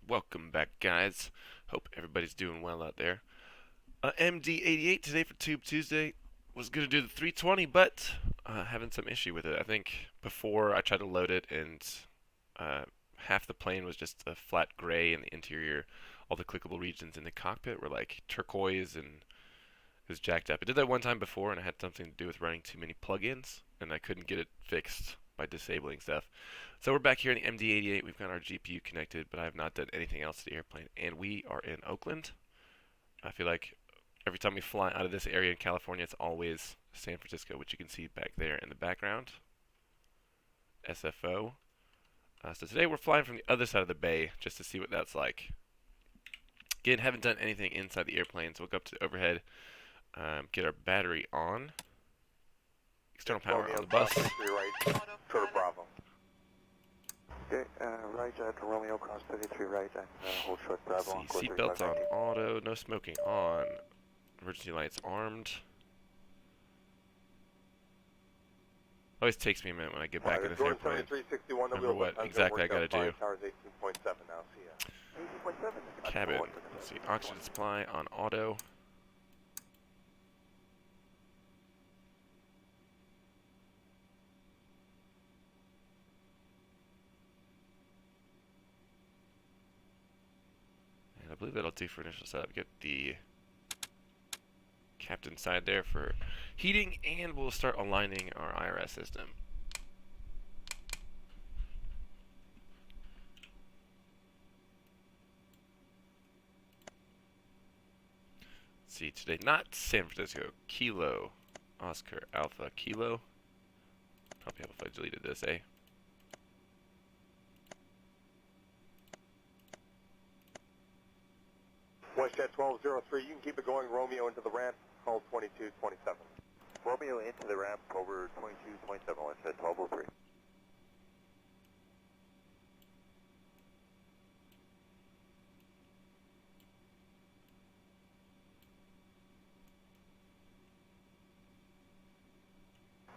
Welcome back, guys. Hope everybody's doing well out there. MD-88 today for Tube Tuesday. Was going to do the 320, but having some issue with it. I think before I tried to load it, and half the plane was just a flat gray in the interior. All the clickable regions in the cockpit were like turquoise, and it was jacked up. I did that one time before, and it had something to do with running too many plugins, and I couldn't get it fixed by disabling stuff. So we're back here in the MD-88. We've got our GPU connected, but I have not done anything else to the airplane. And we are in Oakland. I feel like every time we fly out of this area in California, it's always San Francisco, which you can see back there in the background. SFO. So today we're flying from the other side of the bay just to see what that's like. Again, haven't done anything inside the airplane, so we'll go up to the overhead, get our battery on. External power on the bus. Right, Bravo. Okay, right to Romeo, cross 33 right, and hold short Bravo. See, seatbelts on auto, no smoking on. Emergency lights armed. Always takes me a minute when I get back in this airplane. Remember what exactly I gotta do. Cabin. Let's see, oxygen supply on auto. I believe that'll do for initial setup. Get the captain side there for heating, and we'll start aligning our IRS system. Let's see, today, not San Francisco, Kilo, Oscar, Alpha, Kilo. Probably help if I deleted this, eh? WestJet 1203, you can keep it going. Romeo into the ramp, hold 2227. Romeo into the ramp, over 2227, WestJet 1203.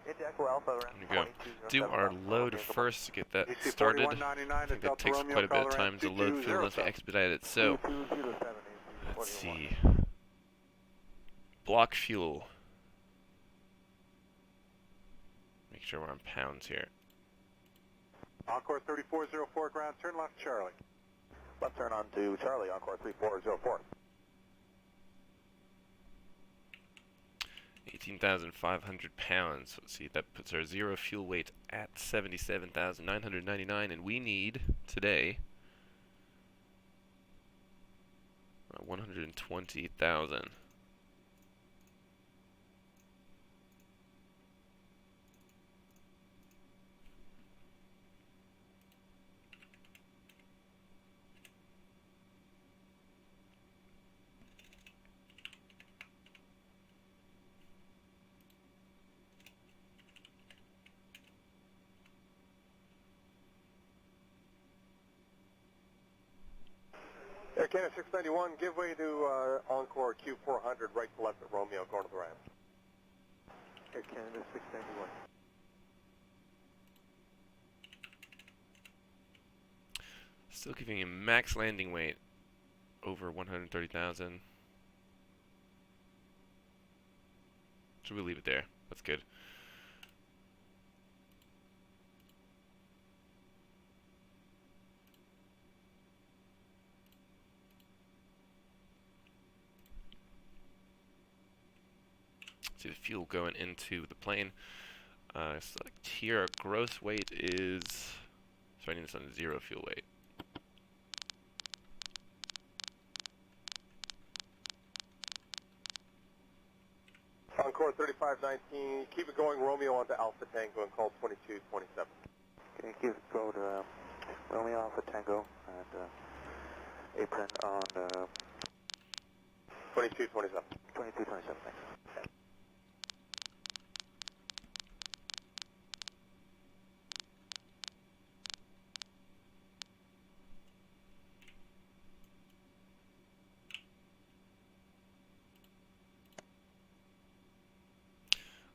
Into Echo Alpha, around There we go. Do our load first to get that started. I think that takes quite a bit of time to load fuel unless we expedite it. So, let's see. Block fuel. Make sure we're on pounds here. Encore 3404, ground, turn left, Charlie. Left turn on to Charlie, Encore 3404. 18,500 pounds. Let's see, that puts our zero fuel weight at 77,999, and we need today 120,000. Air Canada 691, give way to Encore Q400, right to left at Romeo, going to the ramp. Air Canada 691. Still giving him max landing weight over 130,000. Should we leave it there? That's good. See the fuel going into the plane. Select here, our gross weight is, starting this on zero fuel weight. Encore 3519, keep it going, Romeo onto Alpha Tango and call 2227. Can you give go to Romeo Alpha Tango and apron on 2227. 2227, thanks.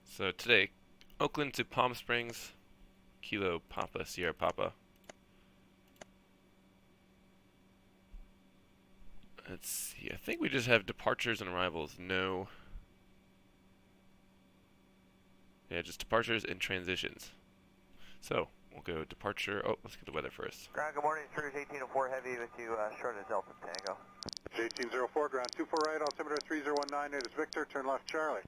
So today, Oakland to Palm Springs, Kilo Papa, Sierra Papa. Let's see. I think we just have departures and arrivals. No. Yeah, just departures and transitions. So, we'll go departure. Oh, let's get the weather first. Ground, good morning. Cruise 1804 Heavy with you, short as Delta Tango. 1804, ground 24 right, altimeter 3019, it is Victor, turn left Charlie.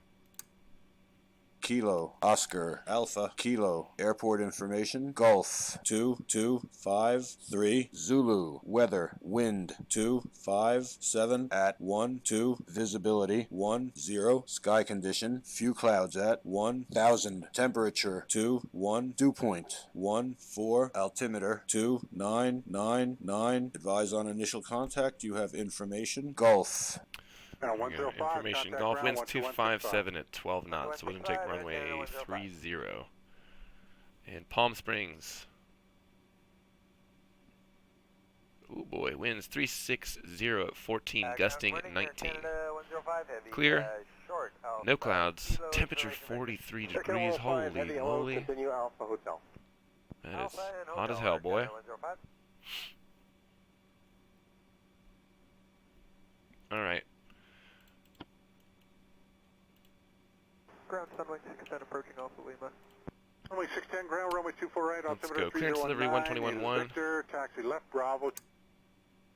Kilo, Oscar, Alpha, Kilo, airport information, Gulf, 2253, Zulu, weather, wind, 257 at 12, visibility, 10, sky condition, few clouds at 1000, temperature, 21, dew point, 14, altimeter, 2999, advise on initial contact, you have information, Gulf. Now 105, Information. contact Golf ground winds 257 at 12 knots. So we'll take runway 30. And Palm Springs. Oh boy, winds 360 at 14, gusting at 19. Clear, no clouds, temperature 43 degrees. Holy moly. Continue Alpha Hotel. That is hot as hell, boy. Alright. Ground Sunwing 610 approaching Alpha Lima. Runway 610, ground, runway 24 right, Let's altimeter go. Clearance delivery 121.1. Victor, taxi left, Bravo.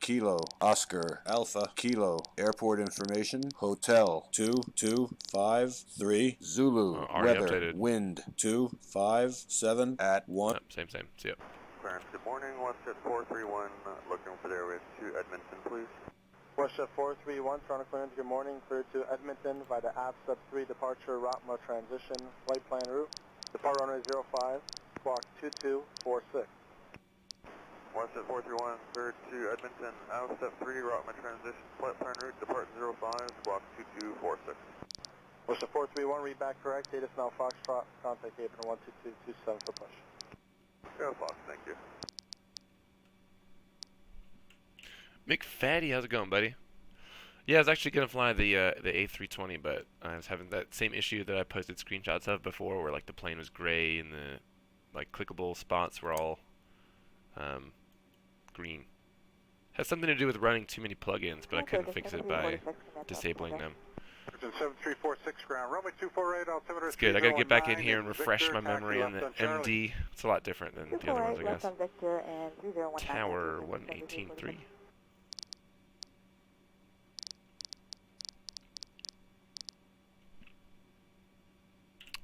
Kilo, Oscar, Alpha, Kilo, airport information, hotel, 2253, Zulu, already weather, updated. wind, 257 at 1. Oh, same. See ya. Ground, good morning. Westjet 431, looking for the airways to Edmonton, please. Westjet 431, Toronto clearance, good morning, clear to Edmonton by the AB sub 3 departure, Rotma transition, flight plan route. Depart runway 05, squawk 2246. Westjet 431, clear to Edmonton, AB sub 3, Rotma transition, flight plan route, depart 05, squawk 2246. Westjet 431, read back correct, data is now Foxtrot, contact Apron 12227 for push. Go Fox, thank you. McFaddy, how's it going, buddy? Yeah, I was actually gonna fly the A320, but I was having that same issue that I posted screenshots of before, where like the plane was gray and the like clickable spots were all green. Has something to do with running too many plugins, but I couldn't fix it by disabling them. 7346 ground, runway 24 altimeter. It's good. I gotta get back in here and refresh my memory on the MD. It's a lot different than the other ones, I guess. Tower 118.3.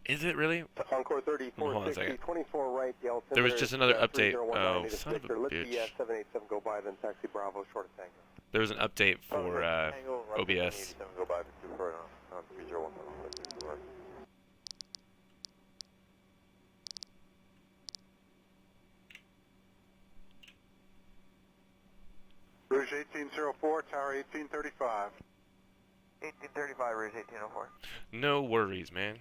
Is it really? Encore 34, Hold on a 60, second. 24 right, the altimeter. There was just another update. 3019, Oh, it is son of a Victor. Let bitch. the 787 go by, then taxi Bravo, short of Tango. There was an update for OBS. Go by, on 301. Rouge 1804, Tower 1835. 1835, Rouge 1804. No worries, man.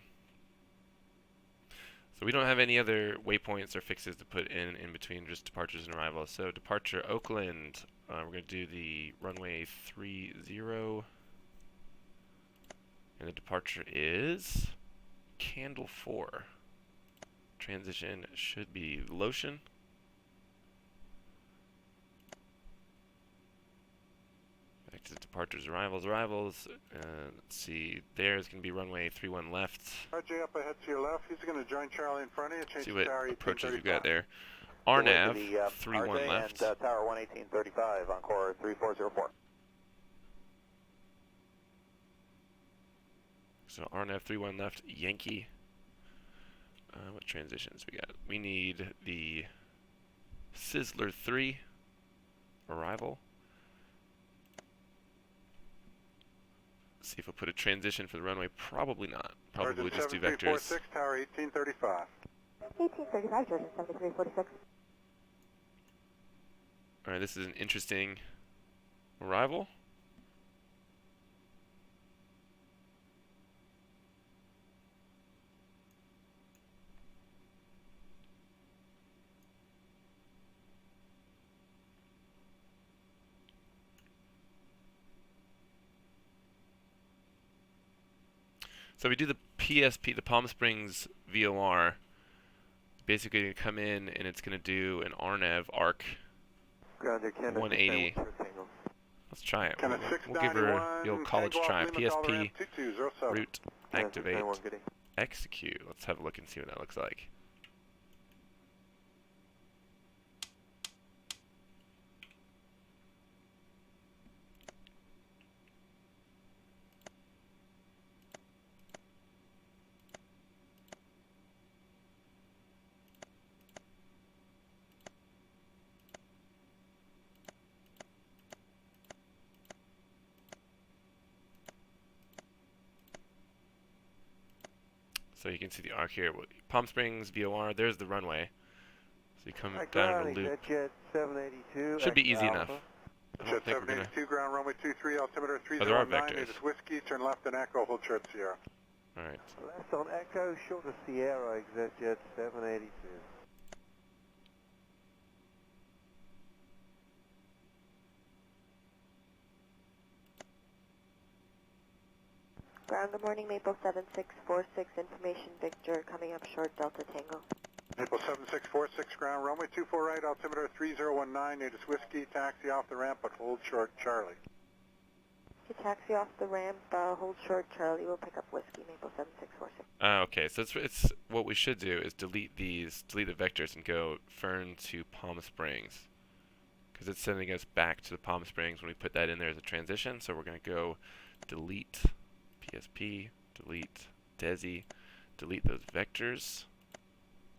So we don't have any other waypoints or fixes to put in between, just departures and arrivals. So departure Oakland, we're going to do the runway 30, and the departure is Candle 4. Transition should be Lotion. Back to the departures, arrivals. Let's see, there's going to be runway 31 left. RJ up ahead to your left. He's going to join Charlie in front of you. Change See to what Tower approaches we've 1835. got there. RNAV, 31 RJ left. and Tower 11835, Encore 3404. So RNAV 31 left, Yankee. What transitions we got? We need the Sizzler 3, arrival. See if we'll put a transition for the runway. Probably not. Probably Sergeant just do vectors. 7346, Tower 1835. 1835, Sergeant 7346. Alright, this is an interesting arrival. So we do the PSP, the Palm Springs VOR. Basically, going to come in and it's going to do an RNAV arc Ground your Canada 180. Let's Let's try it. Kind of We'll give her the old college try. PSP, 2207. route, activate, 691, goodie. execute. Let's have a look and see what that looks like. So you can see the arc here. Palm Springs, VOR, there's the runway. So you come down in a loop. Jet 782. Should be easy enough. I Jet don't think we're gonna... 782, ground runway 23, altimeter Oh, there are 309, vectors. is Whiskey, turn left and Echo, hold short Sierra. Alright. Left on Echo, short of Sierra, ExitJet 782. Ground, good morning, Maple 7646, information Victor, coming up short Delta Tango. Maple 7646, ground runway 24 right, altimeter 3019, native Whiskey, taxi off the ramp, but hold short Charlie. You taxi off the ramp, hold short Charlie, we'll pick up Whiskey, Maple 7646. Okay, so it's what we should do is delete the vectors and go Fern to Palm Springs. Because it's sending us back to the Palm Springs when we put that in there as a transition. So we're going to go delete PSP, delete Desi, delete those vectors.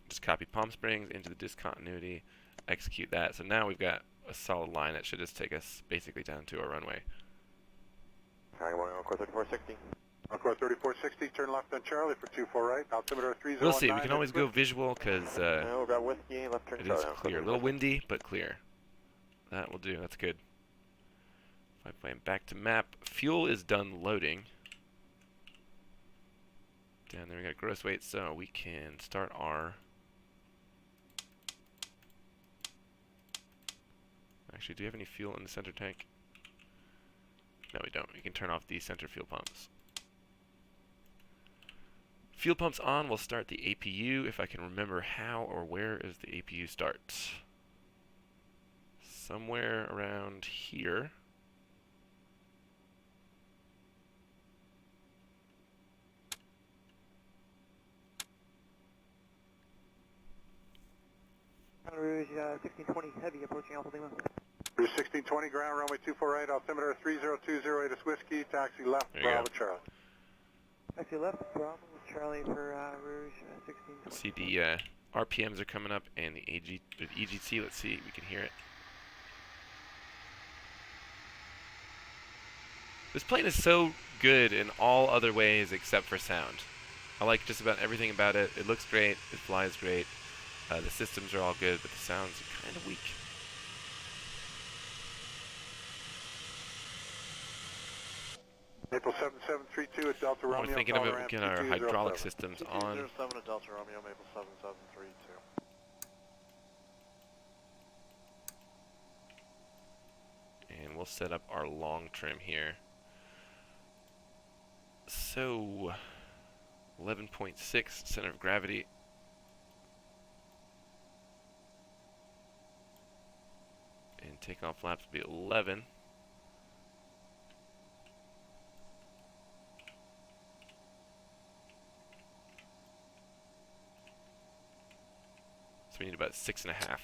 Just copy Palm Springs into the discontinuity, execute that. So now we've got a solid line that should just take us basically down to our runway. Hi, morning, Encore 3460. Encore 3460, turn left on Charlie for 24 right, altimeter 3019. We'll see. We can always go visual because We'll grab Whiskey, left turn it is Charlie on clear. A little windy, but clear. That will do. That's good. Flight plan back to map. Fuel is done loading. Down there we got gross weight, so we can start our... Actually, do you have any fuel in the center tank? No, we don't. We can turn off the center fuel pumps. Fuel pumps on, we'll start the APU. If I can remember how or where is the APU start. Somewhere around here. Rouge 1620 heavy approaching Alpha Lima. Rouge 1620, ground runway 24 right, altimeter 3020, native Whiskey, taxi left, There you Bravo go. Charlie. Taxi left, Bravo Charlie for Rouge 1620. See the RPMs are coming up and the EGT. Let's see, we can hear it. This plane is so good in all other ways except for sound. I like just about everything about it. It looks great. It flies great. The systems are all good, but the sounds are kind of weak. Maple 7732 at Delta We're Romeo. thinking of it, call we'll ramp get our 2207. hydraulic systems on. 2207 at Delta Romeo, Maple 7732. And we'll set up our long trim here. So, 11.6 center of gravity. And takeoff flaps will be 11. So we need about 6.5.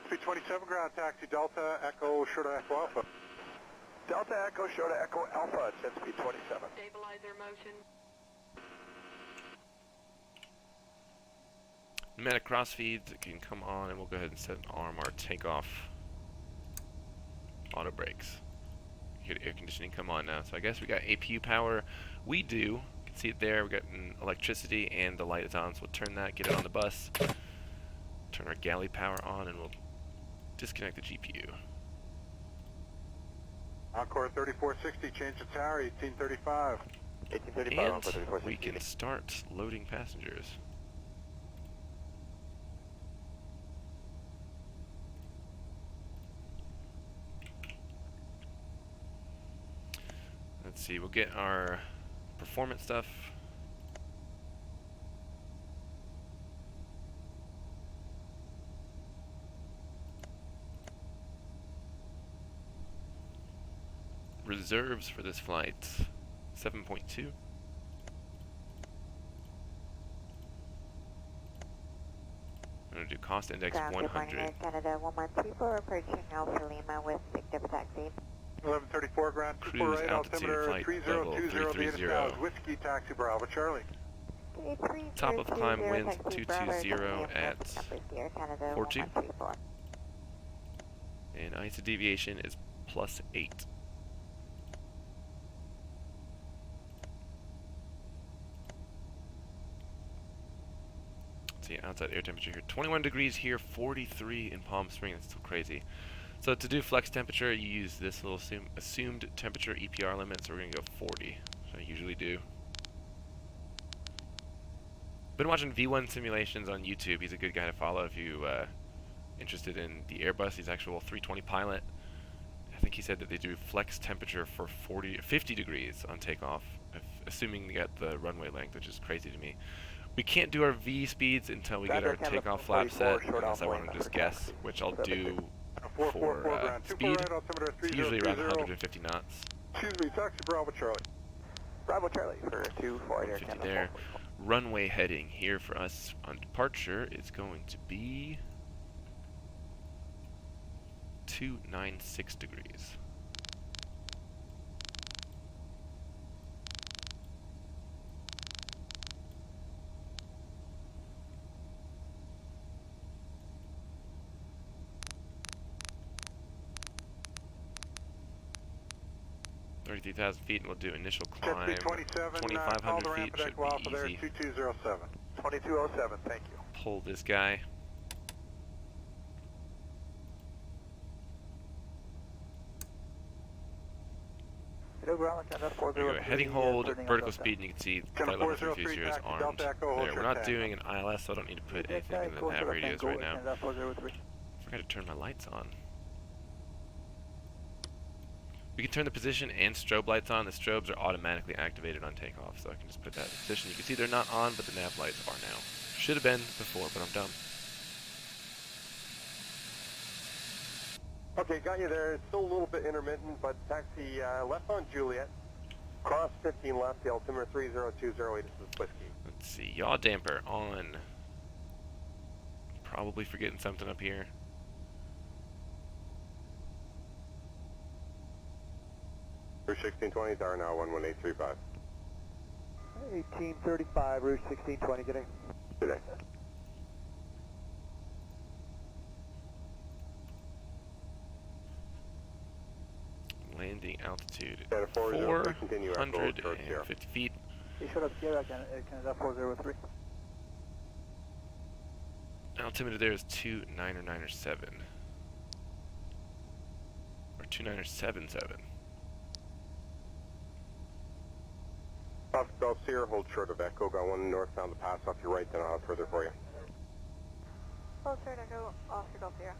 327 ground taxi Delta Echo short of Echo Alpha. Delta Echo, short of Echo Alpha at 10 speed 27. Stabilizer motion. Pneumatic cross feeds can come on, and we'll go ahead and set an RMR takeoff. Auto brakes. Get air conditioning come on now. So I guess we got APU power. We do. You can see it there. We got electricity and the light is on. So we'll turn that, get it on the bus. Turn our galley power on, and we'll disconnect the GPU. Encore 3460, change the tower, 1835. 1835, Encore And 3460. we can start loading passengers. Let's see, we'll get our performance stuff. reserves for this flight. 7.2. I'm going to do cost index Ground, good morning, 100. Air Canada 1134, approaching Alpha Lima with Victor taxi. 1134 ground, Cruise 248, altitude, altimeter flight 3020, level Venus 330. Towers, Whiskey Taxi Bravo Charlie. Okay, Top of climb 3020, wind taxi Bravo, 220 at Whiskey Air Canada 42. 1134. And ISO deviation is +8. Let's see, outside air temperature here. 21 degrees here, 43 in Palm Springs. That's still crazy. So to do flex temperature, you use this little assumed temperature EPR limit, so we're going to go 40. So I usually do. Been watching V1 simulations on YouTube. He's a good guy to follow if you interested in the Airbus. He's actual 320 pilot. I think he said that they do flex temperature for 50 degrees on takeoff, assuming you got the runway length, which is crazy to me. We can't do our V speeds until we get our takeoff flap set, unless I want to just guess, which I'll do for speed. It's usually around 150 knots. Excuse me, Taxi Bravo Charlie. Bravo Charlie for 248 Air 50 Canada there. 444. Runway heading here for us on departure is going to be 296 degrees. $33,000 feet, and we'll do initial climb. 27, 2,500 the feet ramp deck should while be for there, easy. 2207. 2207, thank you. Pull this guy. Hello, ground, Canada There we 403. go. Heading hold, vertical speed, and you can see flight level 403, 330 is taxi, armed. Delta Echo, hold There, your we're not tag. doing an ILS, so I don't need to put anything in the nav radios right now. Canada 403. Forgot to turn my lights on. We can turn the position and strobe lights on. The strobes are automatically activated on takeoff, so I can just put that in position. You can see they're not on, but the nav lights are now. Should have been before, but I'm dumb. Okay, got you there. It's still a little bit intermittent, but taxi left on Juliet. Cross 15 left, the altimeter 3020, this is Whiskey. Let's see, yaw damper on. Probably forgetting something up here. Rouge 1620, Tower now 11835. 1835, Rouge 1620, good day. Today. Landing altitude Canada 403, continue after Old Church here. 450 feet. You showed up here at Canada 403. Altimeter there is 2997. Or 2977. Oscar Golf Sierra, hold short of Echo, got one northbound to pass off your right, then I'll have further for you. Hold short, Echo, Oscar Golf Sierra.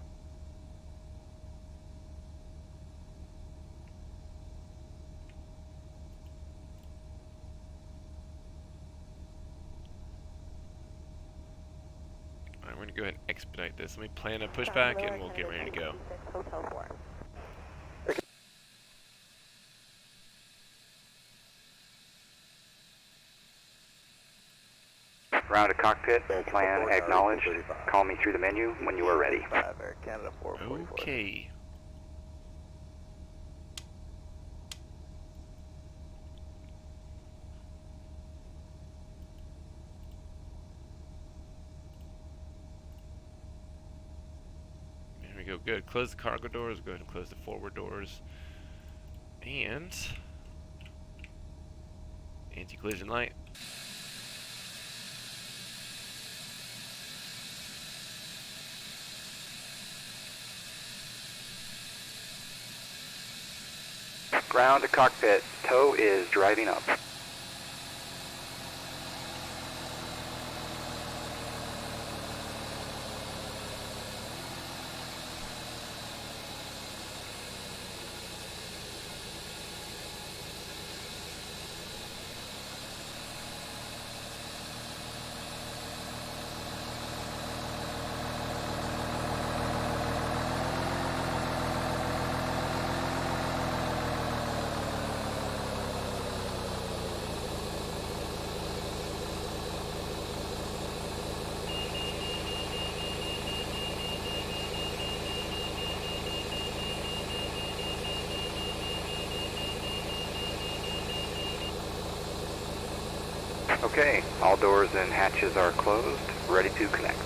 Alright, we're going to go ahead and expedite this. Let me plan a pushback and we'll get ready to go. Hotel 4. Ground to cockpit, plan acknowledged. Call me through the menu when you are ready. 5 Air Canada 444. Okay. There we go, good. Close the cargo doors, go ahead and close the forward doors. And anti-collision light. Ground to cockpit, tow is driving up. Okay, all doors and hatches are closed, ready to connect.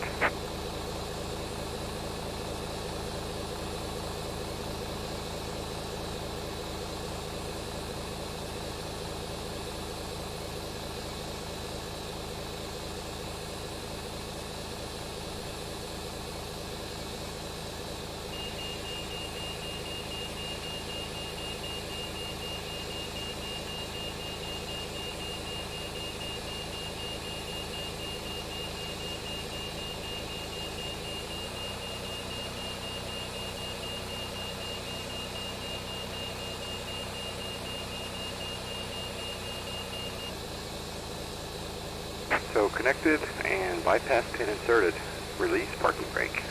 So connected and bypass pin inserted. Release parking brake.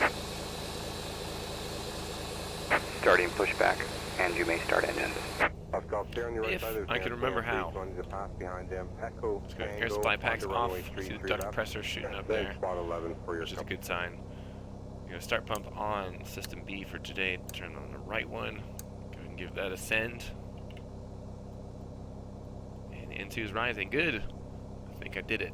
Starting pushback, and you may start engines. If I can remember how. Just gonna here's the fly packs off. See the duct pressure shooting up there, which is a good sign. I'm gonna start pump on system B for today. Turn on the right one. Go ahead and give that a send. And N2 is rising. Good. I think I did it.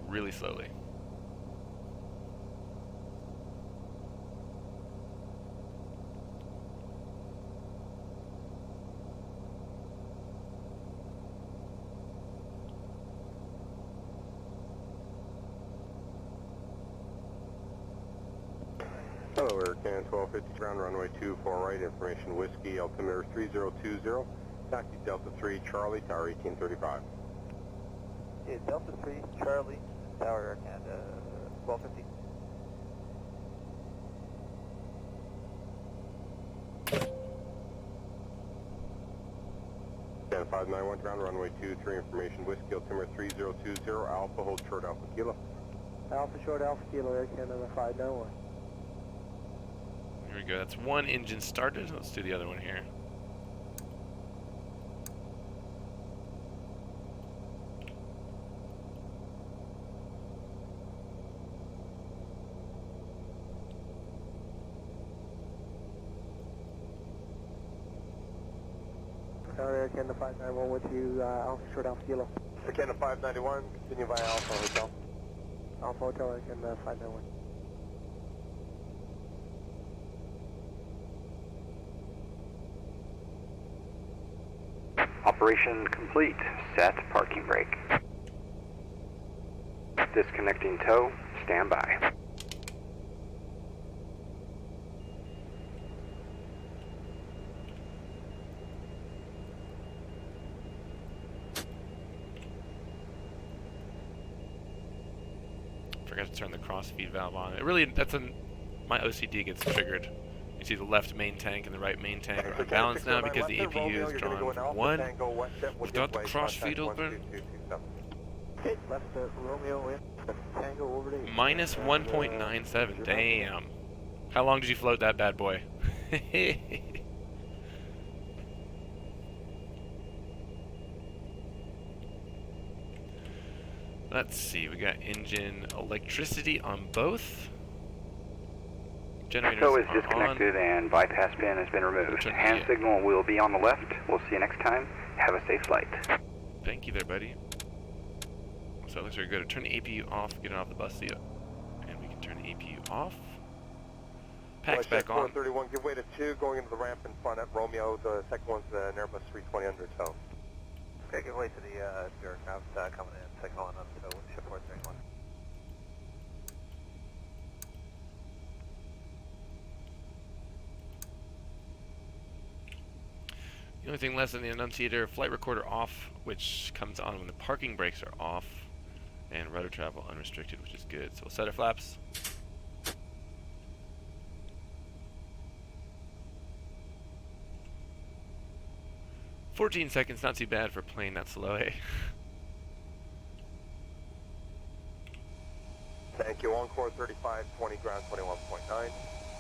Really slowly. Hello, Air Canada 1250 ground runway 24 right, information whiskey, altimeter 3020, taxi Delta 3 Charlie, tower 1835. Okay, Delta 3, Charlie, Tower Air Canada 1250. Canada 591 ground runway 23, information whiskey, altimeter 3020, Alpha, hold short Alpha Kilo. Alpha short Alpha Kilo Air Canada 591. Here we go. That's one engine started. Let's do the other one here. Tower Air Canada 591 with you, Alpha short Alpha Kilo. Air Canada 591, continue via Alpha Hotel. Alpha Hotel Air Canada 591. Operation complete. Set parking brake. Disconnecting tow. Stand by. Forgot to turn the cross feed valve on. It really, my OCD gets triggered. You see the left main tank and the right main tank are unbalanced now because the APU is drawn from one without the cross feed open. Okay, left Romeo in, Tango over to Minus 1.97. Damn. How long did you float that bad boy? Let's see. We got engine electricity on both. Generators Tow is are disconnected on. and bypass pin has been removed. Turn Hand the- signal will be on the left. We'll see you next time. Have a safe flight. Thank you there, buddy. So it looks like we're good. Turn the APU off, get it off the bus seat. And we can turn the APU off. Packs back on. 431, give way to 2, going into the ramp in front at Romeo. The second one's an Airbus 320 under tow. Okay, give way to the aircraft coming in, second one up, so ship 431. The only thing less than the annunciator, flight recorder off, which comes on when the parking brakes are off, and rudder travel unrestricted, which is good. So we'll set our flaps. "14 seconds, not too bad for a plane that slow, eh?" Thank you. Encore 3520, ground 21.9.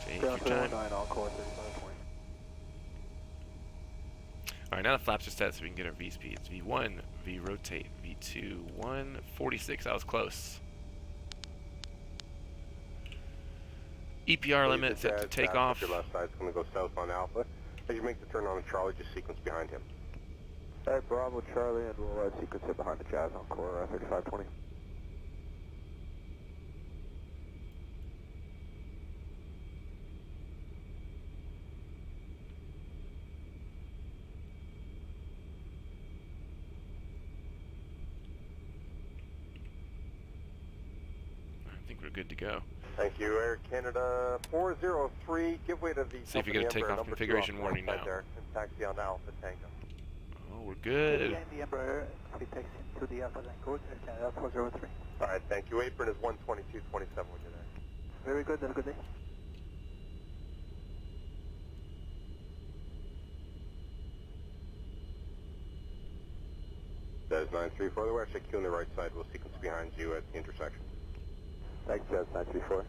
Take your time. Encore 35.9. Alright, now the flaps are set so we can get our V speeds. V1, V rotate, V2, 146. That was close. EPR limit set to takeoff. Your left side's going to go south on Alpha. As you make the turn on Charlie, just sequence behind him. Alright, Bravo Charlie, and we'll sequence it behind the Jazz on core 3520. I think we're good to go. Thank you, Air Canada 403. Give way to the See if you get a takeoff configuration warning now. There, and taxi on Alpha Tango. Oh, we're good. The Embraer, we taxi to the Alpha Tango, Air Canada 403. Alright, thank you. Apron is 12227 when you're there. Very good, have a good day. That is 934. The West Q on the right side will sequence behind you at the intersection. Thanks, Jazz 934.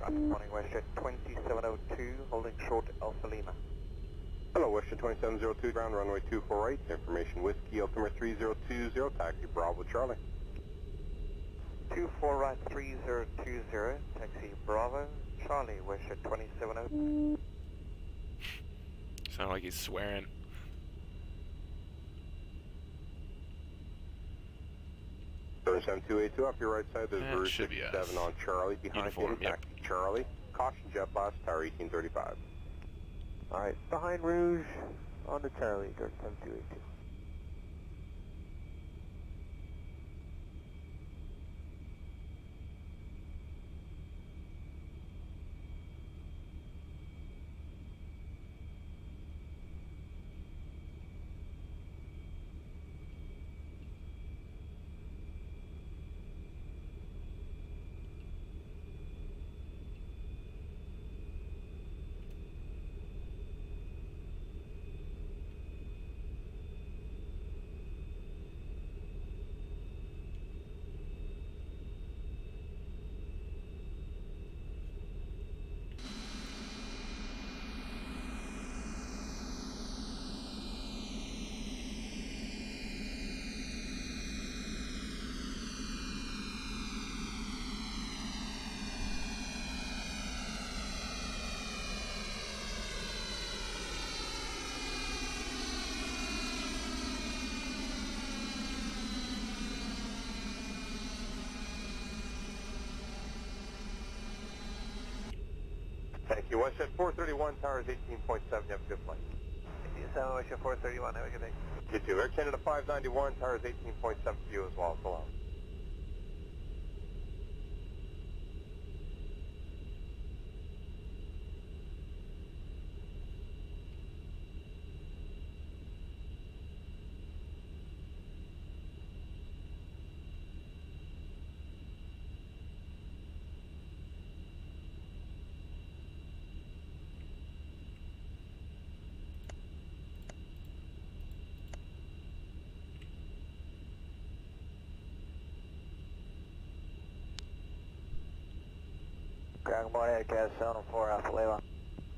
Morning, WestJet 2702, holding short Alpha Lima. Hello, WestJet 2702, ground runway 24 right. Information Whiskey, altimeter 3020, taxi Bravo Charlie. 24 right 3020, taxi Bravo Charlie, WestJet 2702. Sound like he's swearing. Turn 7282 off your right side. There's That Bruce should be 67 us. on Charlie. Behind Uniform, you, yep. taxi Charlie. Caution jet blast, tower 1835. Alright, behind Rouge, on to Charlie, Dirt 7282. Thank you. WestJet 431, towers 18.7. You have a good flight. India 7, WestJet 431, have a good day. You too. Air Canada 591, towers 18.7 for you as well. So long. Ground morning, Air Canada 704, Alpha Lima.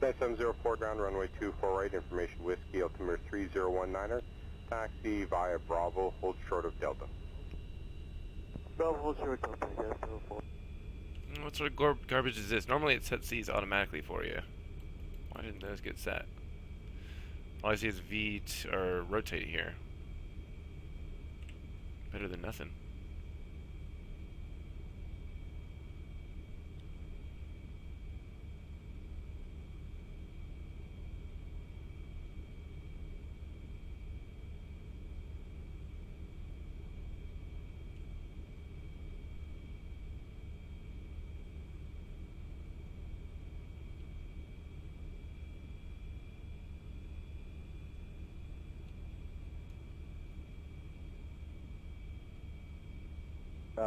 9704, ground runway 24 right. Information Whiskey, altimeter 3019er. Taxi via Bravo, hold short of Delta. Bravo, hold short Delta, yes, 04. What sort of garbage is this? Normally it sets these automatically for you. Why didn't those get set? All I see is V or rotate here. Better than nothing.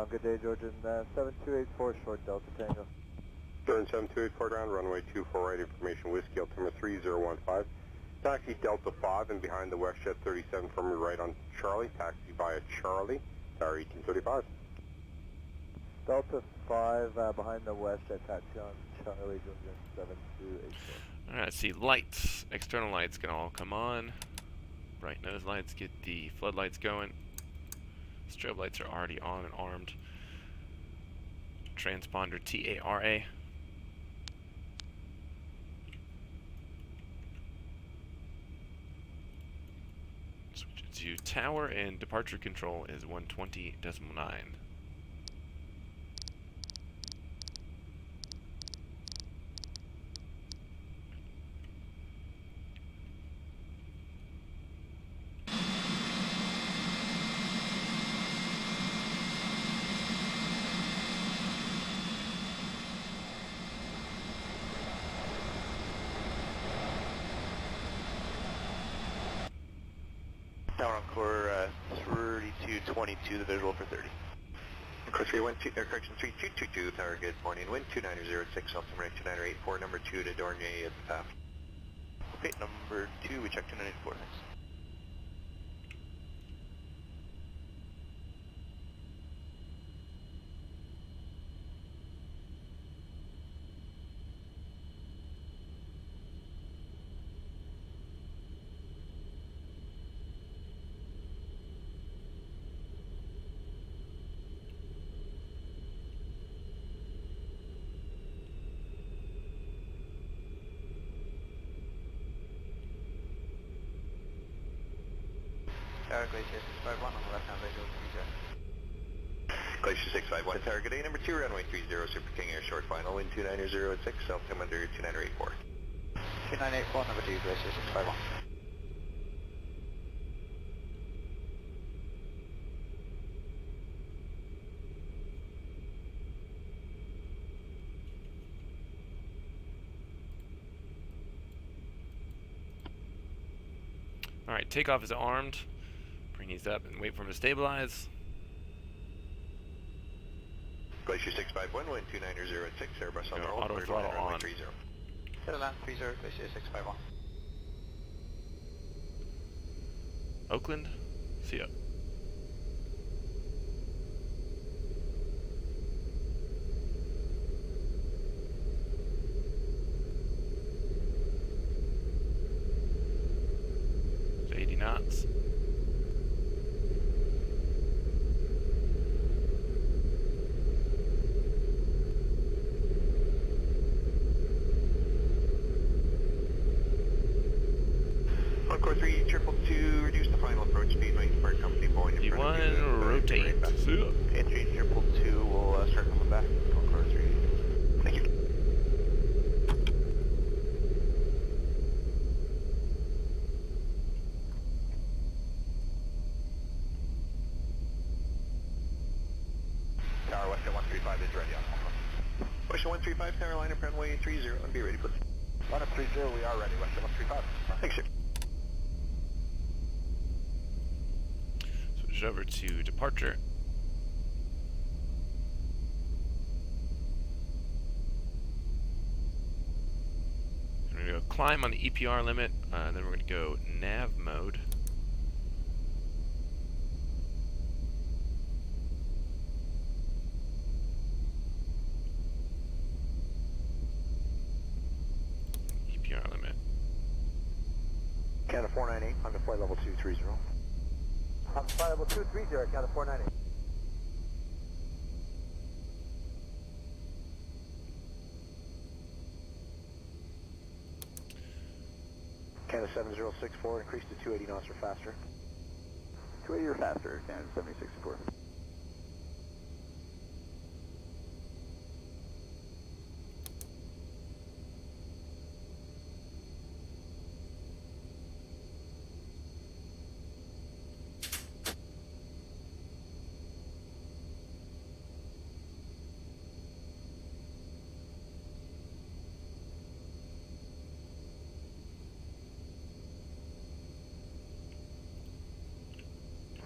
Good day, Georgian 7284, short Delta Tango. Turn 7284, ground runway 24 right. Information Whiskey, altimeter 3015. Taxi Delta 5 and behind the WestJet 37 from your right on Charlie. Taxi via Charlie, tower 1835. Delta 5 behind the WestJet, taxi on Charlie, Georgian 7284. Alright, see lights. External lights can all come on. Bright nose lights, get the floodlights going. Strobe lights are already on and armed. Transponder TARA. Switch it to tower, and departure control is 120.9. Tower on core 3222, the visual for 30. Course 3222, tower, good morning, wind 2906, altimeter 2984, number 2 to Dornier at the path. Okay, number 2, we check 2984 next. Tower Glacier 651 on the left-hand visual for Glacier 651, tower, good day, number 2, runway 30, Super King Air short final, wind 290 at 6, altimeter 2984. 2984, number 2, Glacier 651. Alright, takeoff is armed. Bring these up and wait for him to stabilize. Glacier 651, wind 290 at 6, Airbus on the hold, Auto cleared throttle runway on. 30. Center land 30, Glacier 651. Oakland, see ya. It's 80 knots. On course 3222, reduce the final approach speed, waiting for company Boeing in front of you. D1, rotate. Right back. See ya. Okay, change 222, we'll start coming back on core 3. Thank you. Tower Western 135 is ready on hold. Western 135, tower line up runway 30, and be ready, please. Line up 30, we are ready, Western 135. Thanks, sir. Switch it over to departure. We're gonna go climb on the EPR limit, and then we're gonna go nav mode. EPR limit. Canada 498, on to flight level 230. On flight level 230, Canada 498. Canada 7064, increase to 280 knots or faster. 280 or faster, Canada 7064.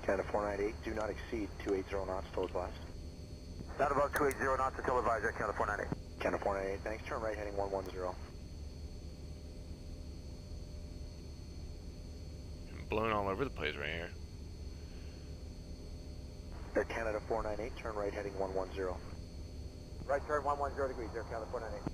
Canada 498, do not exceed 280 knots, till advised. Not above 280 knots until advised, Canada 498. Canada 498, thanks, turn right heading 110. I'm blown all over the place right here. Air Canada 498, turn right heading 110. Right turn 110 degrees, Air Canada 498.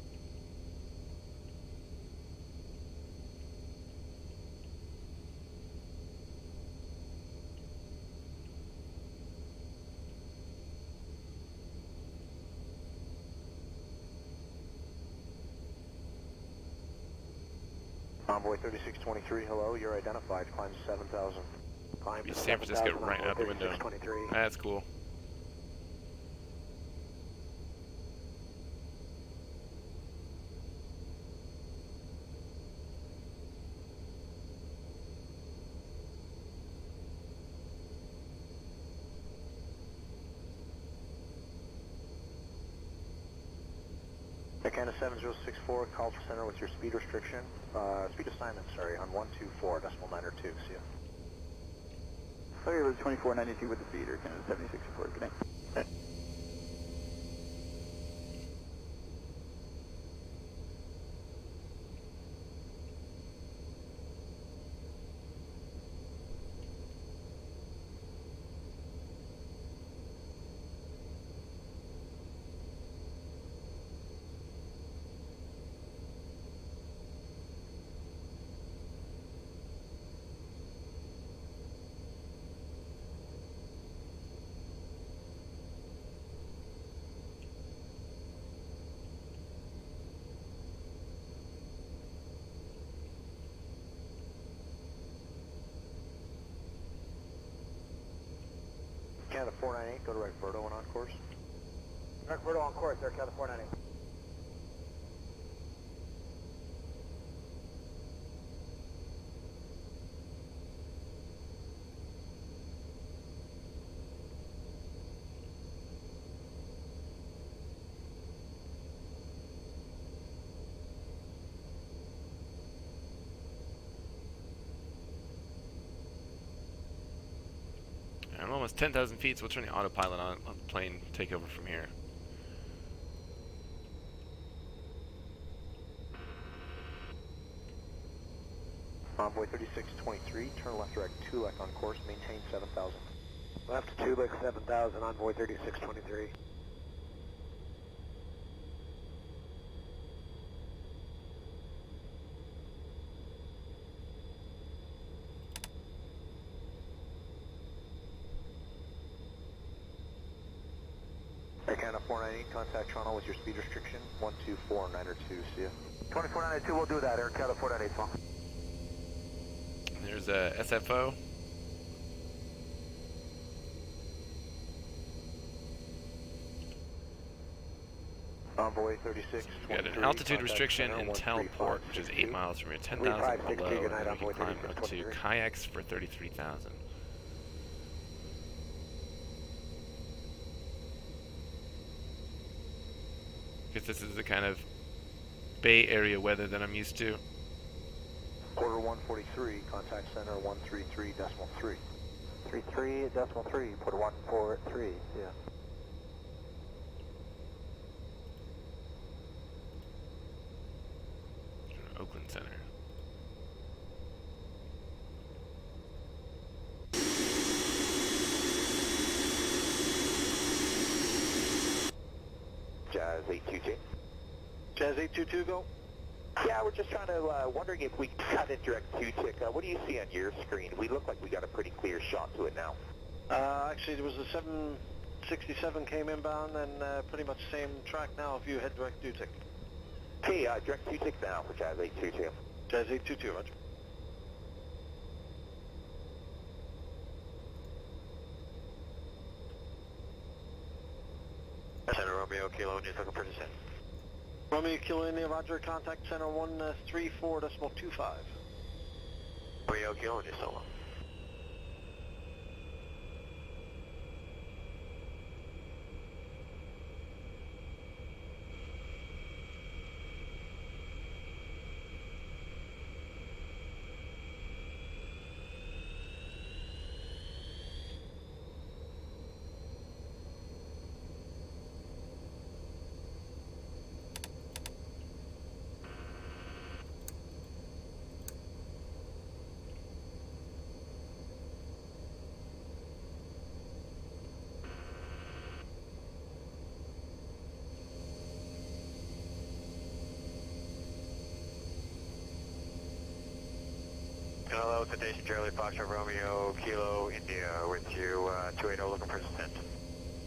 Envoy 3623, hello, you're identified, climb 7,000. Climb Be San Francisco right out the window. That's cool. Canada 7064, call for center with your speed restriction, speed assignment, sorry, on 124, decimal 902, see ya. Okay, with 2492 with the feeder, Canada 7664, connect. Canada 498, go to right Verdo and on course. Direct Verdo on course, Air Canada 498. I'm almost 10,000 feet, so we'll turn the autopilot on. Let the plane take over from here. Envoy 3623, turn left direct 2 left on course, maintain 7,000. Left 2 Lick 7000, Envoy 3623. Air Canada 498, contact Toronto with your speed restriction, 124, 902, see ya. 2492, we'll do that, Air Canada 498, phone. There's a SFO. Envoy 3623. We got an altitude restriction in teleport, which is 8 miles from here, 10,000 below, and then we can climb up to kayaks for 33,000. Because this is the kind of Bay Area weather that I'm used to. Quarter 143, contact center 133.3. 33.3, put 143, yeah. Oakland Center. Jazz 822. Jazz 822, go. Yeah, we're just trying to, wondering if we cut it direct to tick. What do you see on your screen? We look like we got a pretty clear shot to it now. Actually, there was a 767 came inbound and pretty much same track now if you head direct to tick. Okay, direct to tick now for Jazz 822. Jazz 822, roger. Center Romeo Kilo, just looking for descent. Romeo Kilo India, roger, contact center 134.25. Romeo Kilo, just solo. Hello, Station Charlie Foxtrot Romeo Kilo India with you, 280 looking for descent.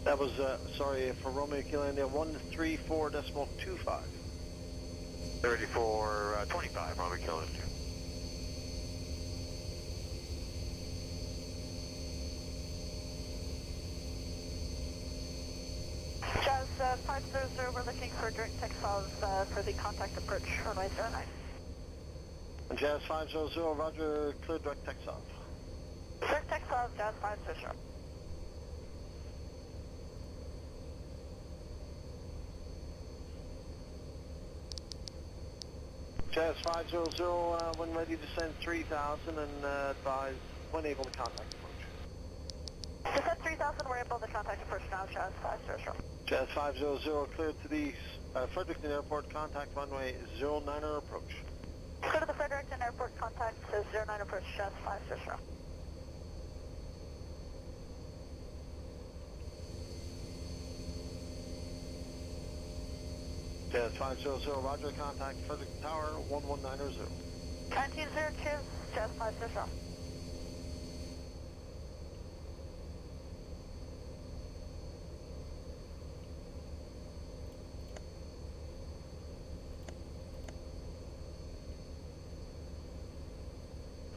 That was, sorry, for Romeo Kilo India, 134.25. 3425 Romeo Kilo India. Jazz 500, we're looking for direct takeoff for the contact approach, runway 09. Jazz 500, roger, clear direct takeoff. Direct takeoff, Jazz 500. Jazz 500, when ready to send 3000 and advise when able to contact approach. Descent 3000, we're able to contact approach now, Jazz 500. Jazz 500, cleared to the Fredericton Airport, contact runway 09er approach. Go to the Fredericton Airport, contact 09 approach, Jazz 500. Jazz 500, roger, contact Fredericton Tower 11900. 1902, Jazz 500.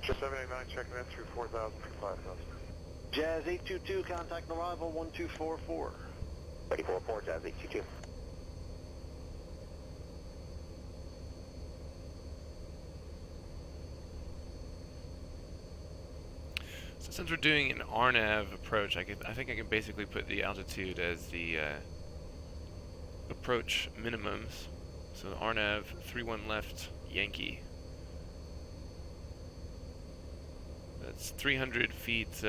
Just 789 checking in through 4,000 to 5,000. Jazz 822, contact arrival 1244. 34-4, Jazz 822. So since we're doing an RNAV approach, I think I can basically put the altitude as the approach minimums. So RNAV 31 left Yankee. That's 300 feet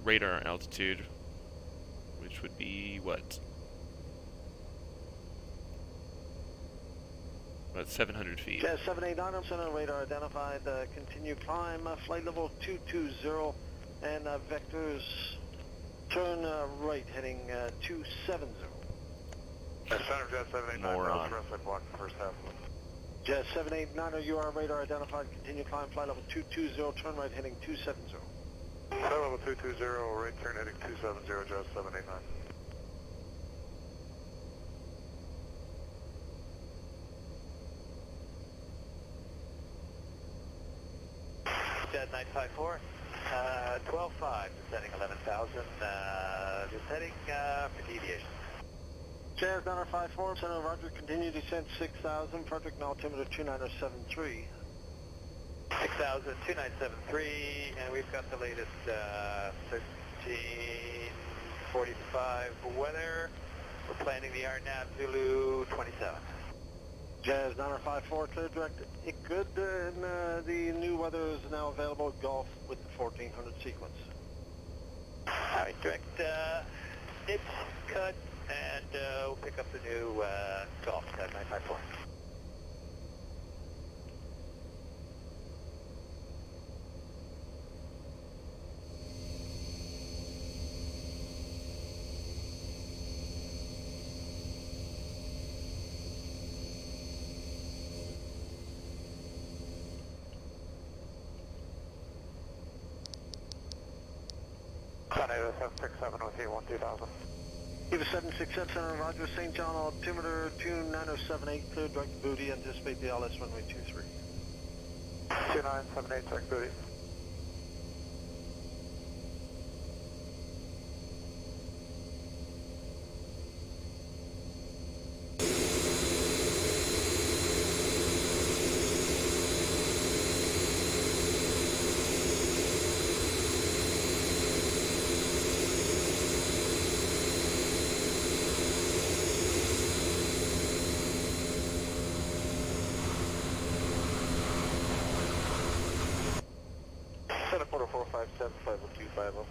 radar altitude, which would be what? About 700 feet. Jazz 789, center radar identified, continue climb, flight level 220, and vectors turn right, heading 270. Center Jazz 789, Moron. I blocked the first half. Jazz 789, you are radar identified, continue climb, flight level 220, turn right, heading 270. Flight level 220, right turn heading 270, Jazz 789. Jazz 954, 12.5, descending 11,000, just heading for deviation. Jazz 954, center roger, continue descent 6,000, Frederick altimeter 2973. 6,000, 2973, and we've got the latest 1345 weather. We're planning the RNAV Zulu 27. Jazz 954, clear direct, good, and the new weather is now available at Gulf with the 1400 sequence. Alright, direct, it's cut, and we'll pick up the new Gulf at 954. Tornado 767 with you, 2000. Eva 767, center roger, St. John altimeter 29078, clear direct booty, anticipate the LS runway 23. 2978, check booty. Center 4457, 50250.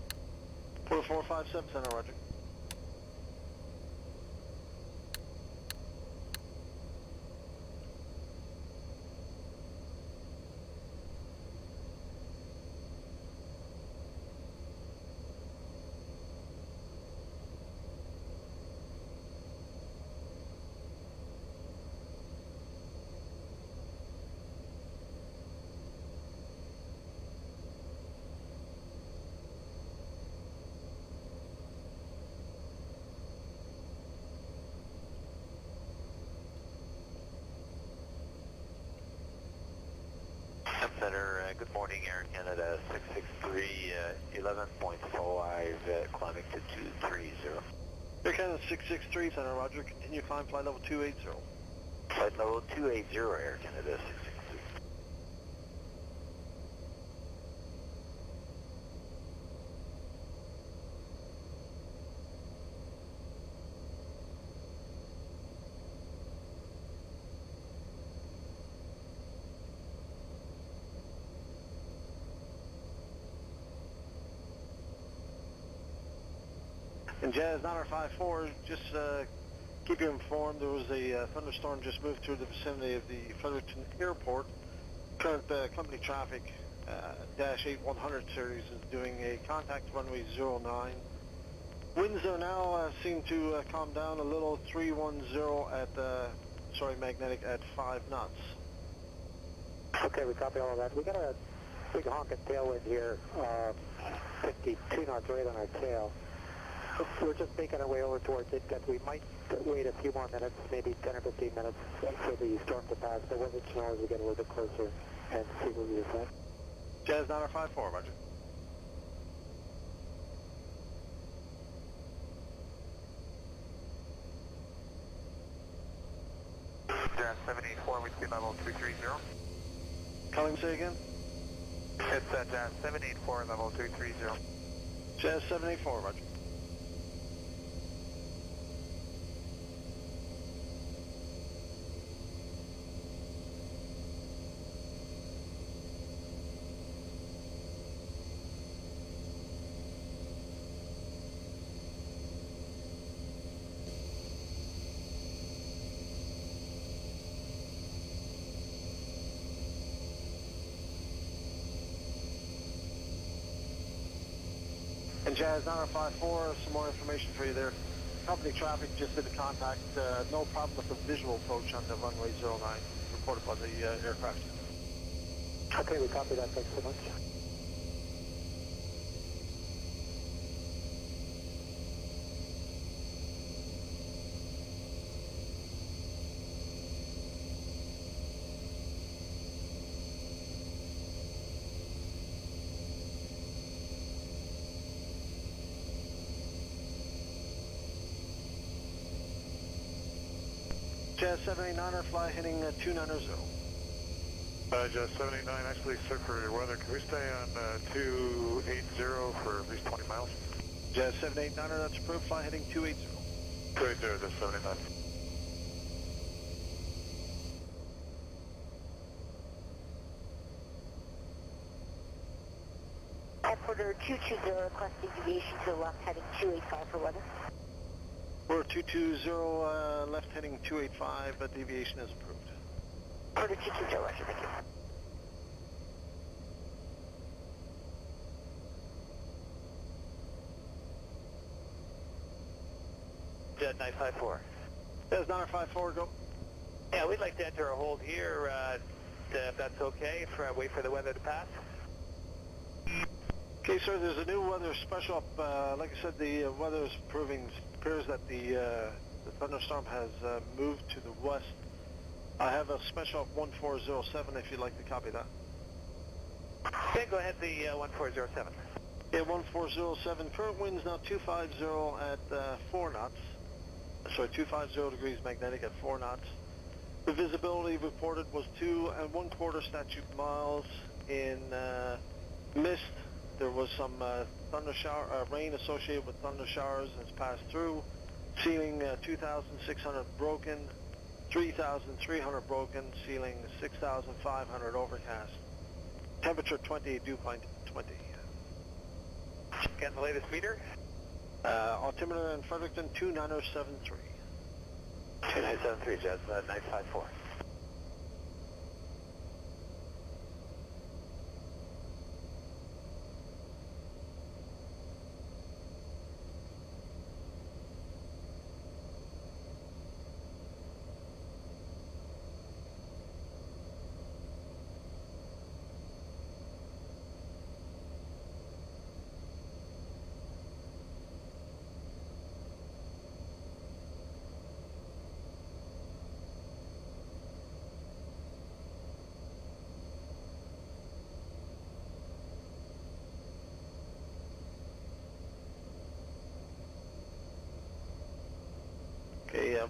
4457, center roger. Center, good morning, Air Canada 663, 11.5, climbing to 230. Air Canada 663, Center, roger. Continue climb, flight level 280. Flight level 280, Air Canada 663. And Jazz 954, just keep you informed, there was a thunderstorm just moved through the vicinity of the Fredericton Airport. Current company traffic, Dash 8100 series is doing a contact runway 09. Winds are now seem to calm down a little, 310 at, magnetic at 5 knots. Okay, we copy all of that. We got a big honking tailwind here, 52 knots right on our tail. We're just making our way over towards it, but we might wait a few more minutes, maybe 10 or 15 minutes for the storm to pass, but we'll let you know as we get a little bit closer and see what we decide. Jazz 954, roger. Jazz 784, we speed level 230. Calling, say again? It's Jazz 784, level 230. Jazz 784, roger. And Jazz 954, some more information for you there. Company traffic just did a contact, no problem with the visual approach on the runway 09, reported by the aircraft. Okay, we copy that. Thanks so much. Jazz 789er, fly heading 290. Jazz 789, actually, sir, for your weather, can we stay on 280 for at least 20 miles? Jazz 789er, that's approved, fly heading 280. 280, Jazz 789. Headquarter 220, requesting deviation to the left, heading 285 for weather. We're 220, left heading 285, but deviation is approved. Headquarter 220, roger, thank you. Jazz 954. Jazz 954, go. Yeah, we'd like to enter a hold here, if that's okay, wait for the weather to pass. Okay, sir, there's a new weather special up. Like I said, the weather is appears that the thunderstorm has moved to the west. I have a special up 1407 if you'd like to copy that. Okay, go ahead, the 1407. Yeah, 1407. Current winds now 250 at 4 knots. Sorry, 250 degrees magnetic at 4 knots. The visibility reported was 2 1/4 statute miles in mist. There was some rain associated with thunder showers as passed through. Ceiling 2,600 broken, 3,300 broken, ceiling 6,500 overcast. Temperature 28, dew point 20. Get the latest meter. Altimeter in Fredericton 2973. 2973, Jazz 954.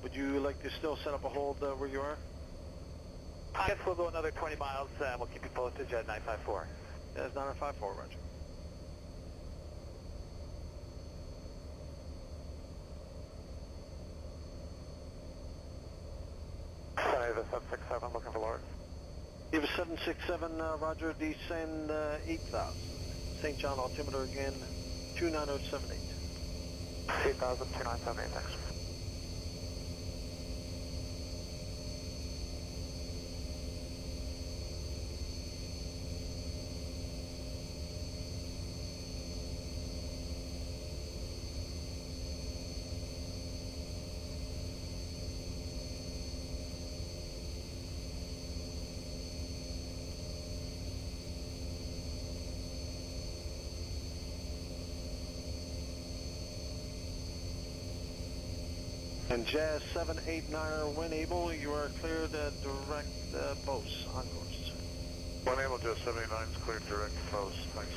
Would you like to still set up a hold where you are? I guess we'll go another 20 miles, we'll keep you posted, Jet 954. That's 954, roger. Sorry, the 767 looking for Lord. You have a 767, roger, descend 8,000. St. John altimeter again, 29078. 8,000, 2978, thanks. And Jazz 789er, when able, you are cleared direct Bose on course. When able, Jet 79 is cleared direct post, thanks.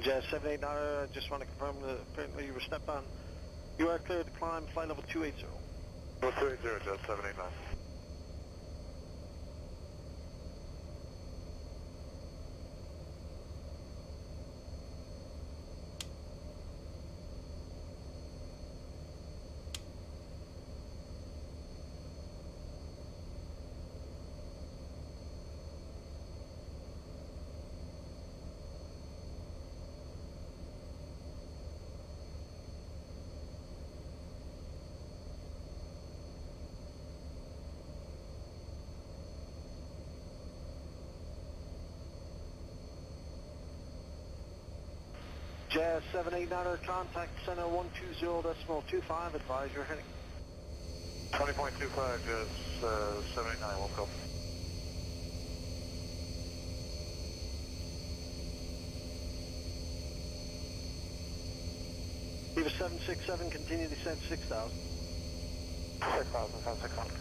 Jazz 789er, I just want to confirm that apparently you were stepped on. You are cleared to climb flight level 280. 280, Jet 789. Jazz 789er, contact center 120.25, advise your heading. 20.25, Jet 789, we'll go. Beaver 767, continue descent 6,000. 6,000, 600.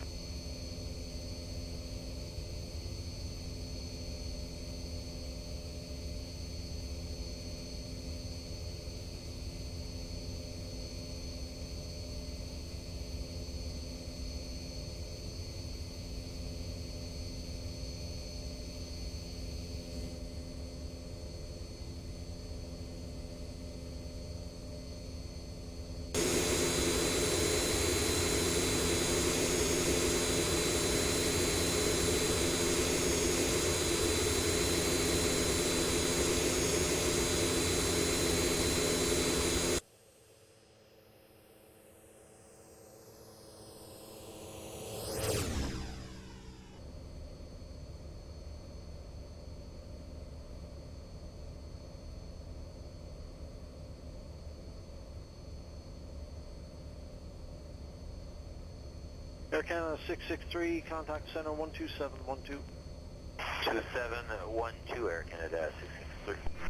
Air Canada 663, contact center 12712. 2712 Air Canada 663.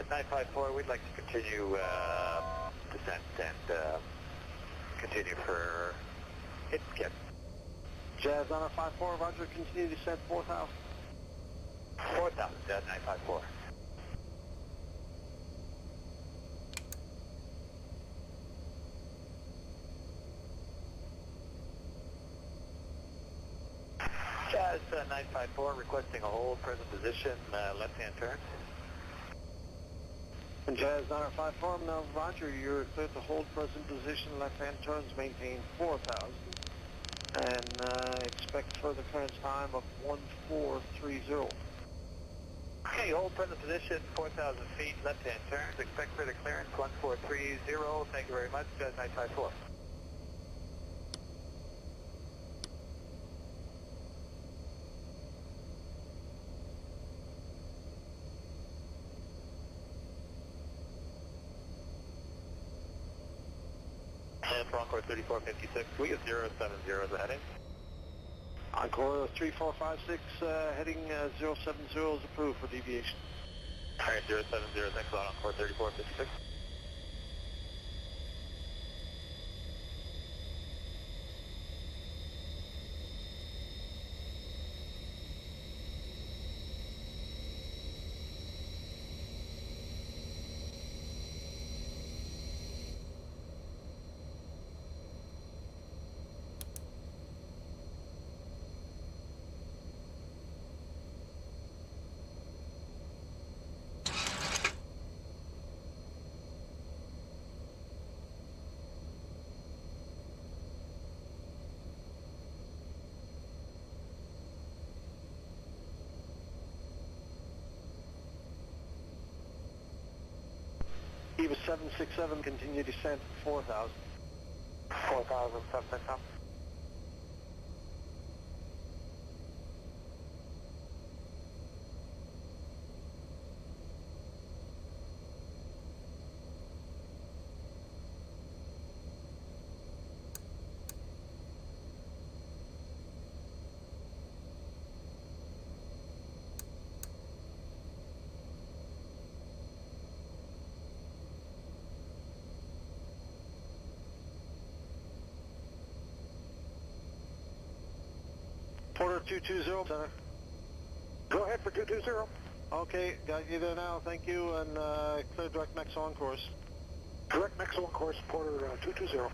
Jazz 954, we'd like to continue descent and continue for hit and kit. Jazz 954, roger, continue descent 4,000. 4,000, Jazz 954. Jazz 954, requesting a hold, present position, left-hand turn. And Jazz 954, now roger, you're cleared to hold present position, left-hand turns, maintain 4,000. And expect further clearance time of 1430. Okay, hold present position, 4,000 feet, left-hand turns, expect further clearance, 1430. Thank you very much, Jazz 954. And for Encore 3456, we get 070 as a heading. Encore 3456, heading 070 is approved for deviation. Alright, 070, thanks a lot, Encore 3456. Eva 767, continue descent 4,000. 4,000, 767. Porter 220, center. Go ahead for 220. Okay, got you there now, thank you, and clear direct max on course. Direct max on course, Porter 220.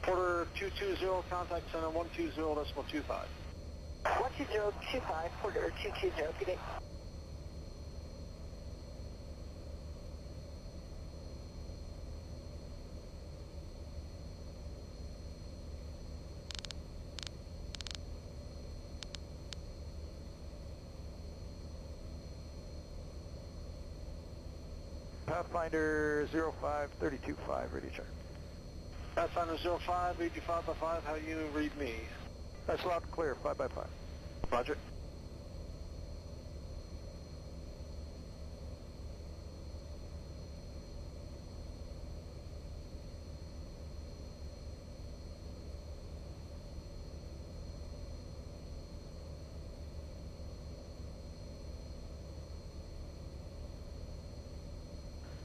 Porter 220, contact center 120.25. 12025, Porter 220, good day. Pathfinder 05325, radio check. Pathfinder 05, read you 5 by 5, how you read me? That's loud and clear, 5 by 5. Roger.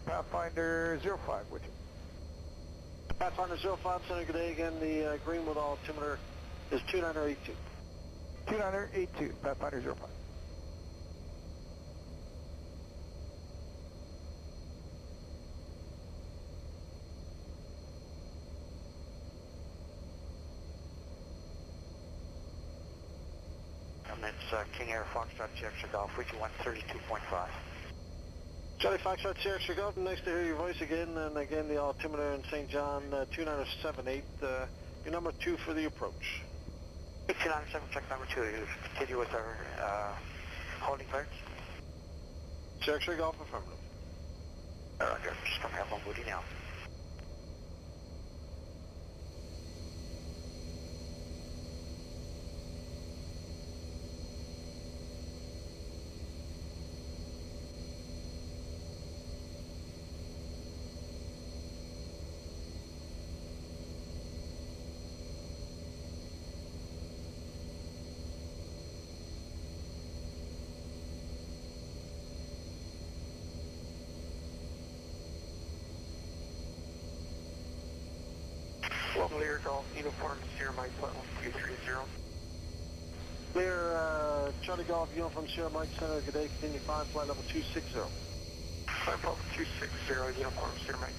Pathfinder 05, would you? Pathfinder 05, Center, good day again. The Greenwood altimeter is 2982. 2982, Pathfinder 05. And that's King Air Foxtrot Sierra Golf, region 132.5. Charlie Foxtrot, Sierra Golf, nice to hear your voice again. And again, the altimeter in St. John, 2978. Your number 2 for the approach. 297, check number 2. You continue with our holding clearance. Sierra Golf, affirmative. Roger, just coming up on booty now. Clear Golf Uniform Sierra Mike Flight 1230. Clear Charlie Golf, Uniform Sierra Mike Center, good day, continue 5, flight level 260. Flight level 260, Uniform Sierra Mike.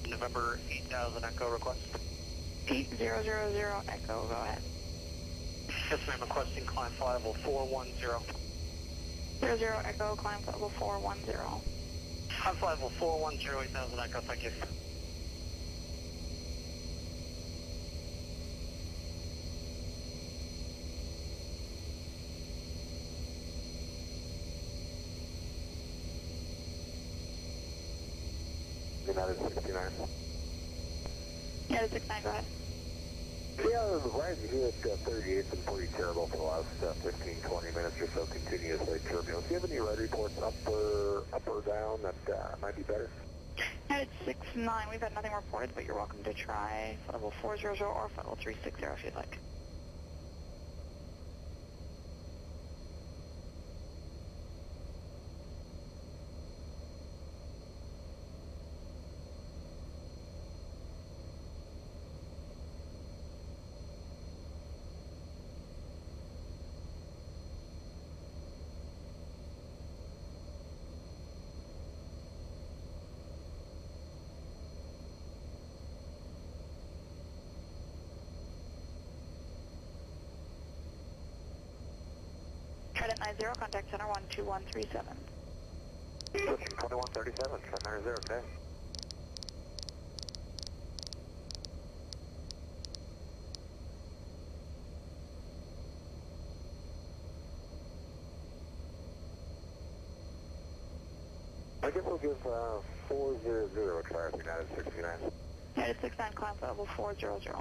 November 8000 Echo request. 8000 Echo, go ahead. Yes, ma'am, requesting climb flight level 410. 00 Echo, climb level 410. Climb flight level 410, 8000 Echo, thank you. United 69. United 69, go ahead. Yeah, the rise here at 38's been pretty terrible for the last 15, 20 minutes or so, continuously turbulence. Do you have any ride reports up or down that might be better? United 69, we've had nothing reported, but you're welcome to try flight level 400 or flight level 360 if you'd like. Trident 90, contact center 12137. Switching 2137, Trident 90, okay. I guess we'll give 400 a try for United 69. United 69, climb flight level 400.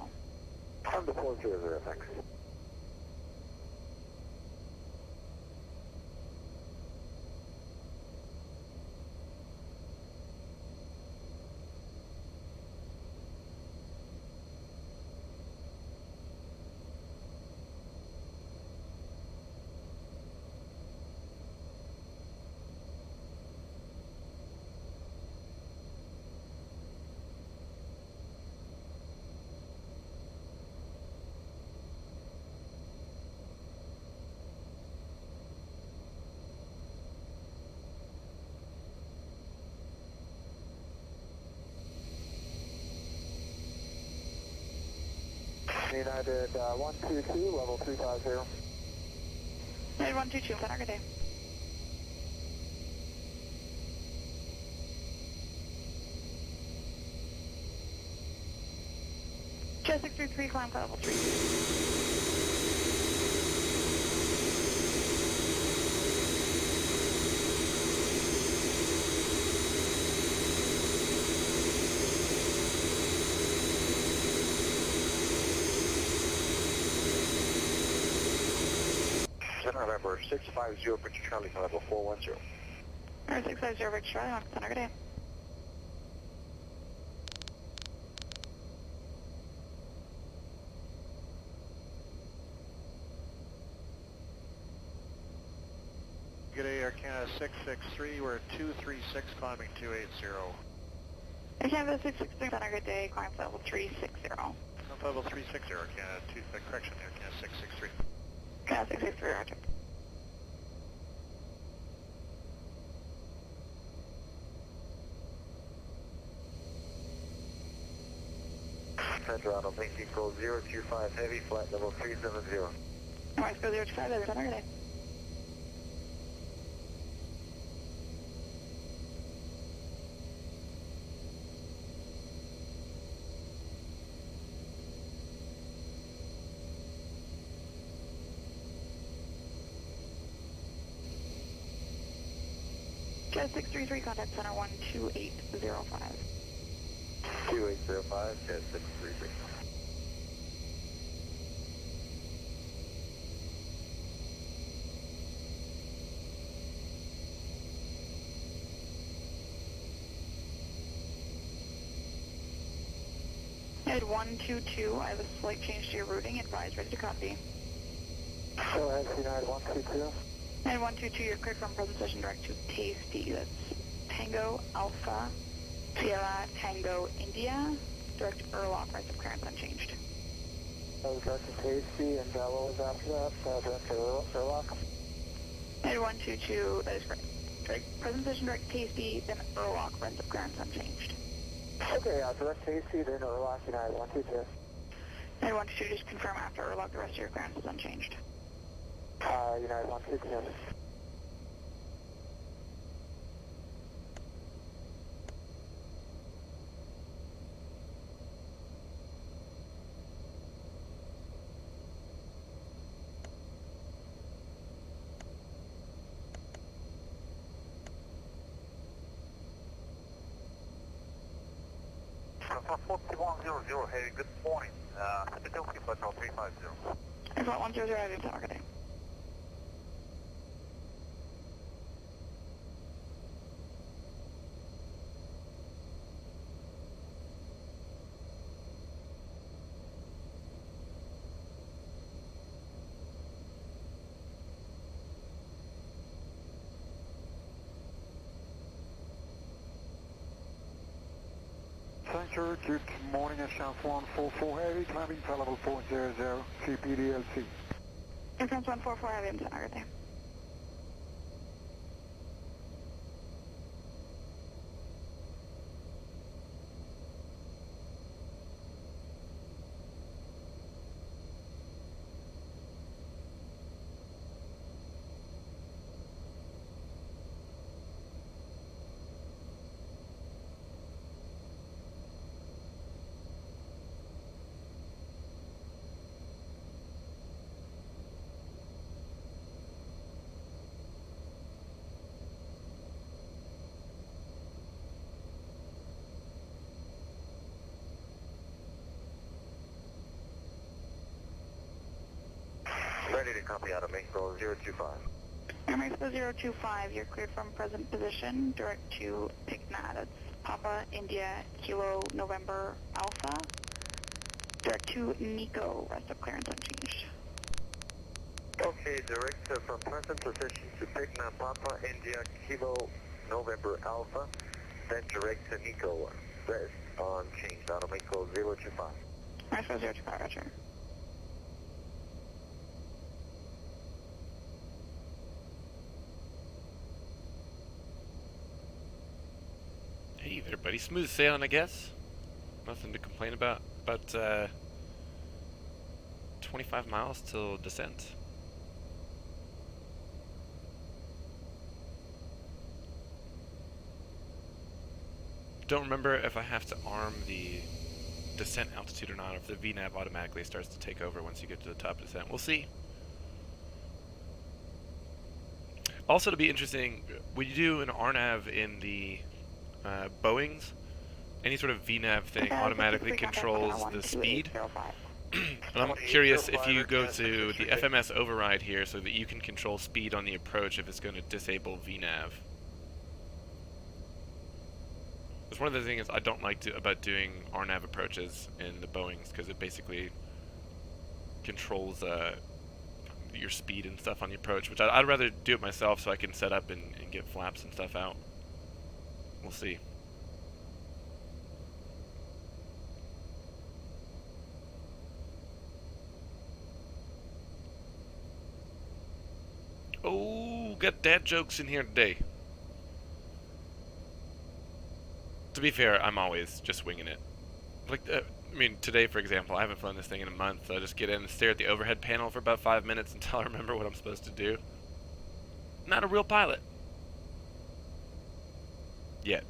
Climb to 400, thanks. United 122, level 350. United 122, center, good day. Jet 633, climb flight level 3. November 650, Richard Charlie, level 410. Number 650, Richard Charlie, on center, good day. good day, Air Canada 663, we're 236 climbing 280. Air Canada 663, center, good day, climb flight level 360. Flight level 360, Air Canada, correction, Air Canada 663. Canada 663, roger. Toronto, Bank Equal 025 Heavy, flight level 370. Mexico 025, center, good day. Jet 633, contact center 12805. 2805, Jet 633. Head 122, I have a slight change to your routing, advise, ready to copy. Go ahead, United 122. Head 122, you're cleared from present session direct to Tasty, that's Tango Alpha, Sierra Tango India, direct Urlock, rights of clearance unchanged. That was direct to Tasty, and what was after that? Direct to Urlock. Head 122, that is correct. Direct present session direct Tasty, then Urlock, rights of clearance unchanged. Okay, direct Tasty, then Urlock, United 122. Head 122, just confirm after Urlock, the rest of your clearance is unchanged. United 122. For 4100, hey, good morning. Philadelphia, flight level 350. Airport 100, I didn't talk, good day. Center, good morning, Ascent 144 Heavy, climbing flight level 400, CPDLC. Air France 144, I didn't talk, good day. Ready to copy out of Mexico 025. Air Mexico 025, you're cleared from present position, direct to PICNA, that's Papa India Kilo November Alpha, direct to Nico, rest of clearance unchanged. Okay, direct from present position to Pigna Papa India Kilo November Alpha, then direct to Nico, rest on change out of Mexico 025. Mexico 025, roger. Hey there, buddy. Smooth sailing, I guess. Nothing to complain about. About 25 miles till descent. Don't remember if I have to arm the descent altitude or not, if the VNAV automatically starts to take over once you get to the top of descent. We'll see. Also, to be interesting, when you do an RNAV in the Boeings, any sort of VNAV thing automatically controls the speed. And I'm curious if you go to the FMS override here so that you can control speed on the approach if it's going to disable VNAV. It's one of the things I don't like about doing RNAV approaches in the Boeings, because it basically controls your speed and stuff on the approach, which I'd rather do it myself so I can set up and get flaps and stuff out. We'll see. Oh, got dad jokes in here today. To be fair, I'm always just winging it. Like, I mean, today, for example, I haven't flown this thing in a month, so I just get in and stare at the overhead panel for about 5 minutes until I remember what I'm supposed to do. Not a real pilot. Yet.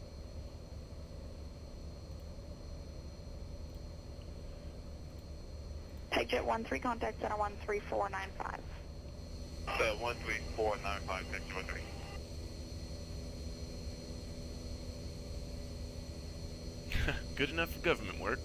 Jet 13, contact center 13495. 13495, Victor 13. Good enough for government work.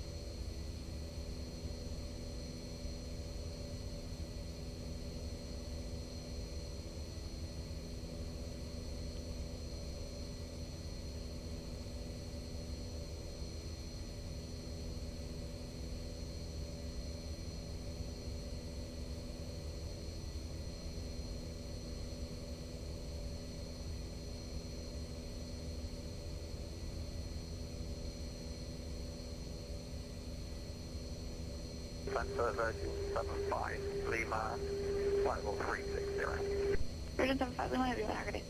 Transfer 75, Lima, 50360. Version 75, Lima, have you been targeted?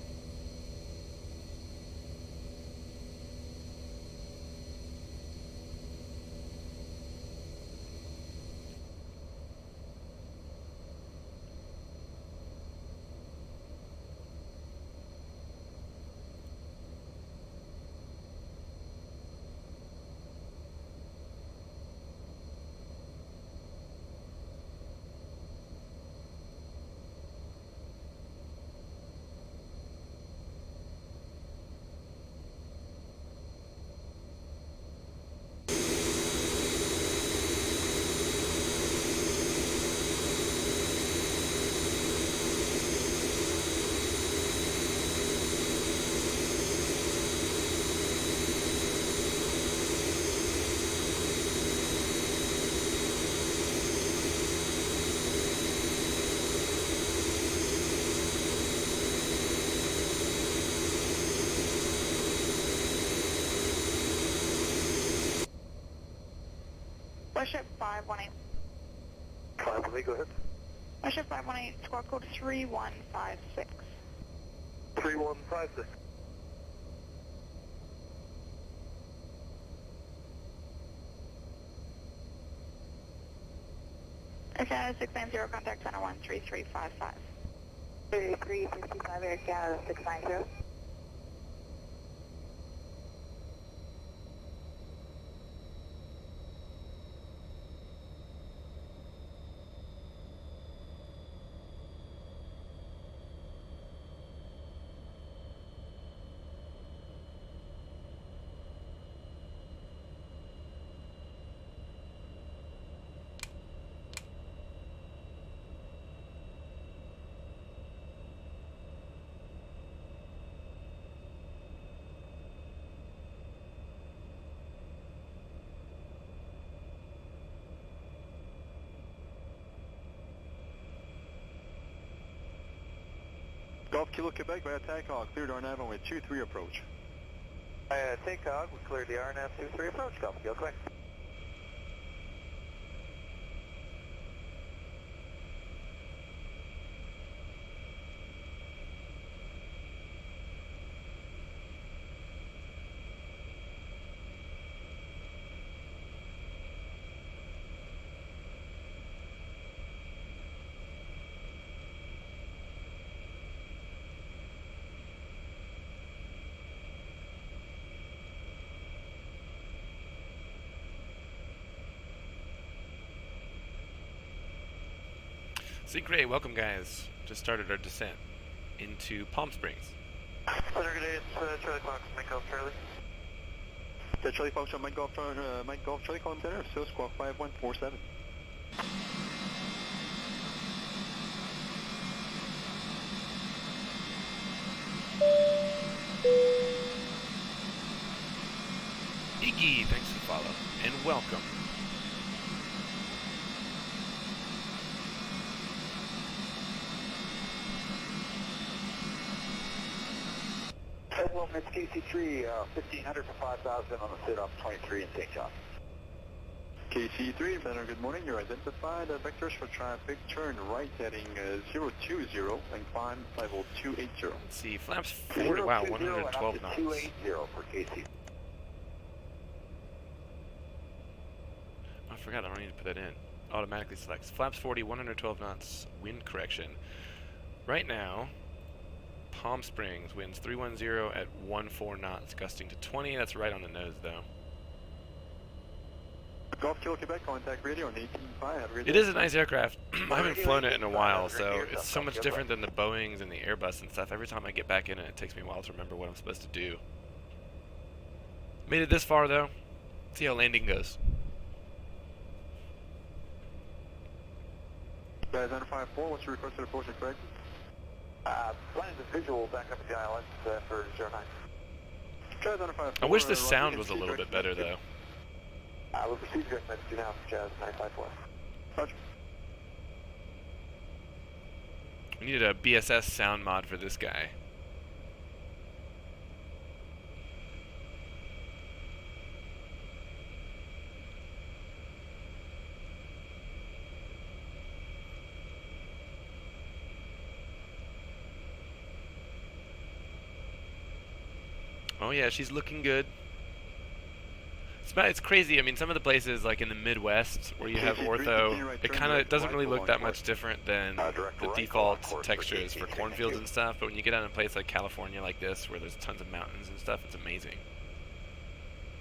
Westship 518. 518, go ahead. Westship 518, squawk code 3156. 3156. Canada 690, contact center 13355. 3355, Air Canada 690. Golf Kilo Quebec via Takeoff, cleared RNAV on way 23 approach. Takeoff, we cleared the RNAV 23 approach, Golf Kilo Quebec. Secret, welcome guys. Just started our descent into Palm Springs. Center Grenades, Charlie Fox, Mike Golf Charlie. Charlie Fox on Mike Golf Charlie, call him center, so squawk 5147. Iggy, thanks for the follow, and welcome. Hello, it's KC3, 1500 for 5,000 on the sit off 23 and takeoff. KC3, Center, good morning. You're identified. Vectors for traffic. Turn right heading 020 and climb level 280. Let's see, flaps 40. Wow, 112 knots. 280 for KC. I forgot, I don't need to put that in. Automatically selects. Flaps 40, 112 knots, wind correction. Right now, Palm Springs winds 310 at 14 knots, gusting to 20. That's right on the nose, though. Golf Kilo Quebec, contact radio on 18.5. It is a nice aircraft. I haven't flown it in a while, so it's so much different than the Boeings and the Airbus and stuff. Every time I get back in it, it takes me a while to remember what I'm supposed to do. Made it this far, though. See how landing goes. Guys, 954, what's your requested approach and correct? Planning the visual back up at the island for 09. Guys, 954. I wish the sound was a little bit better, though. We'll proceed direct message now for Jazz 954. Roger. We needed a BSS sound mod for this guy. Oh yeah, she's looking good. It's crazy. I mean, some of the places, like in the Midwest, where you have ortho, it doesn't really look that much different than the default textures for cornfields and stuff. But when you get out in a place like California, like this, where there's tons of mountains and stuff, it's amazing.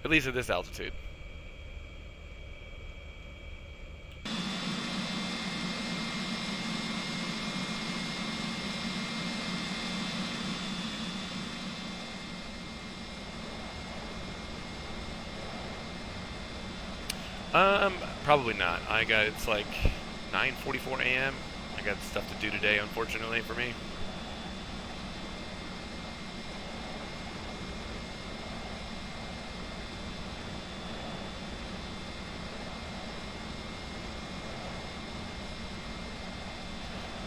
At least at this altitude. Probably not. It's like 9:44 a.m. I got stuff to do today, unfortunately for me.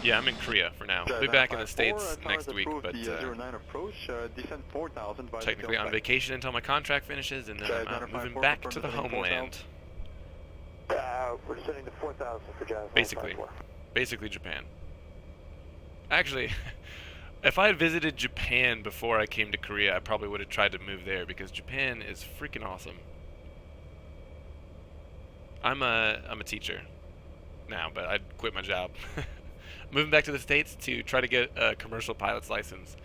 Yeah, I'm in Korea for now. I'll be back in the States next week, but technically on vacation until my contract finishes, and then I'm moving back to the homeland. We're sending to 4,000 for Jazz. Basically Japan. Actually, if I had visited Japan before I came to Korea, I probably would have tried to move there because Japan is freaking awesome. I'm a teacher now, but I'd quit my job. Moving back to the States to try to get a commercial pilot's license.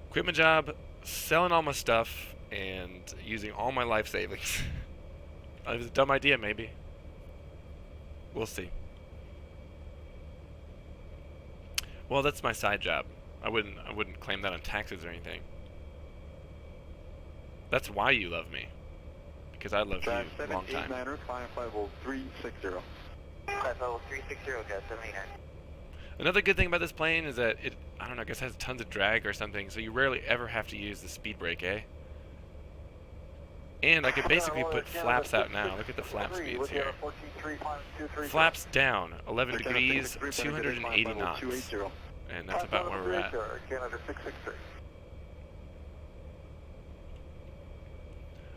Quit my job, selling all my stuff, and using all my life savings. It was a dumb idea, maybe. We'll see. Well, that's my side job. I wouldn't claim that on taxes or anything. That's why you love me. Because I love you a long time. Climb level 360. Climb level 360, Jazz 789. Another good thing about this plane is that it, I don't know, I guess it has tons of drag or something, so you rarely ever have to use the speed brake, eh? And I could basically put flaps out now. Look at the flap speeds here. Flaps down, 11 degrees, 280 knots. And that's about where we're at.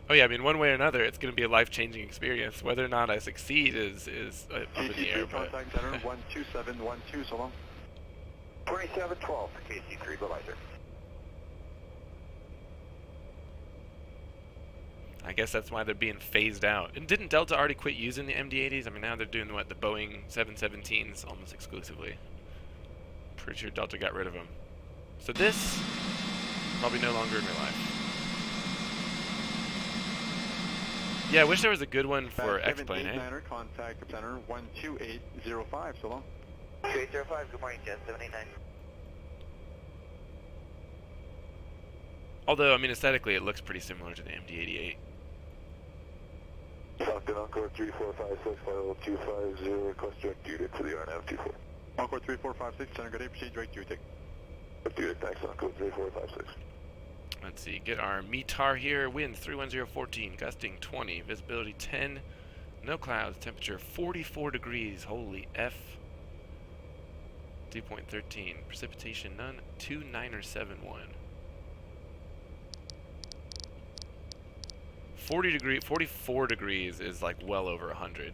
Oh yeah, I mean, one way or another, it's going to be a life-changing experience. Whether or not I succeed is up in the air, but... Contact center 12712, so long. 2712 for KC3, bye-bye, sir. I guess that's why they're being phased out. And didn't Delta already quit using the MD-80s? I mean, now they're doing, what, the Boeing 717s almost exclusively. Pretty sure Delta got rid of them. So this, probably no longer in real life. Yeah, I wish there was a good one for X-Plane, eh? Contact center 12805, so long. 2805, good morning, Jazz 789. Although, I mean, aesthetically, it looks pretty similar to the MD-88. Falcon Encore 3456, final 250, request direct duty for the RNAV 24. Encore 3456, center good day, proceed direct duty. Duty, thanks, Encore 3456. Let's see, get our METAR here, wind 31014, gusting 20, visibility 10, no clouds, temperature 44 degrees, holy F. Dew point 13, precipitation none, 29 or 71. 44 degrees is like well over 100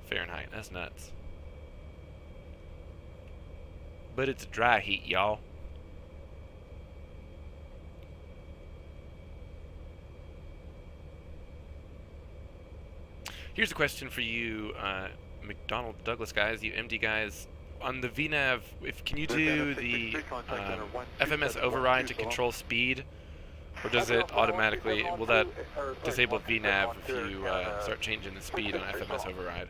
Fahrenheit. That's nuts. But it's dry heat, y'all. Here's a question for you, McDonald Douglas guys, you MD guys. On the VNAV, can you do the FMS override to control speed? Or does it automatically, will that disable VNAV if you start changing the speed on FMS override?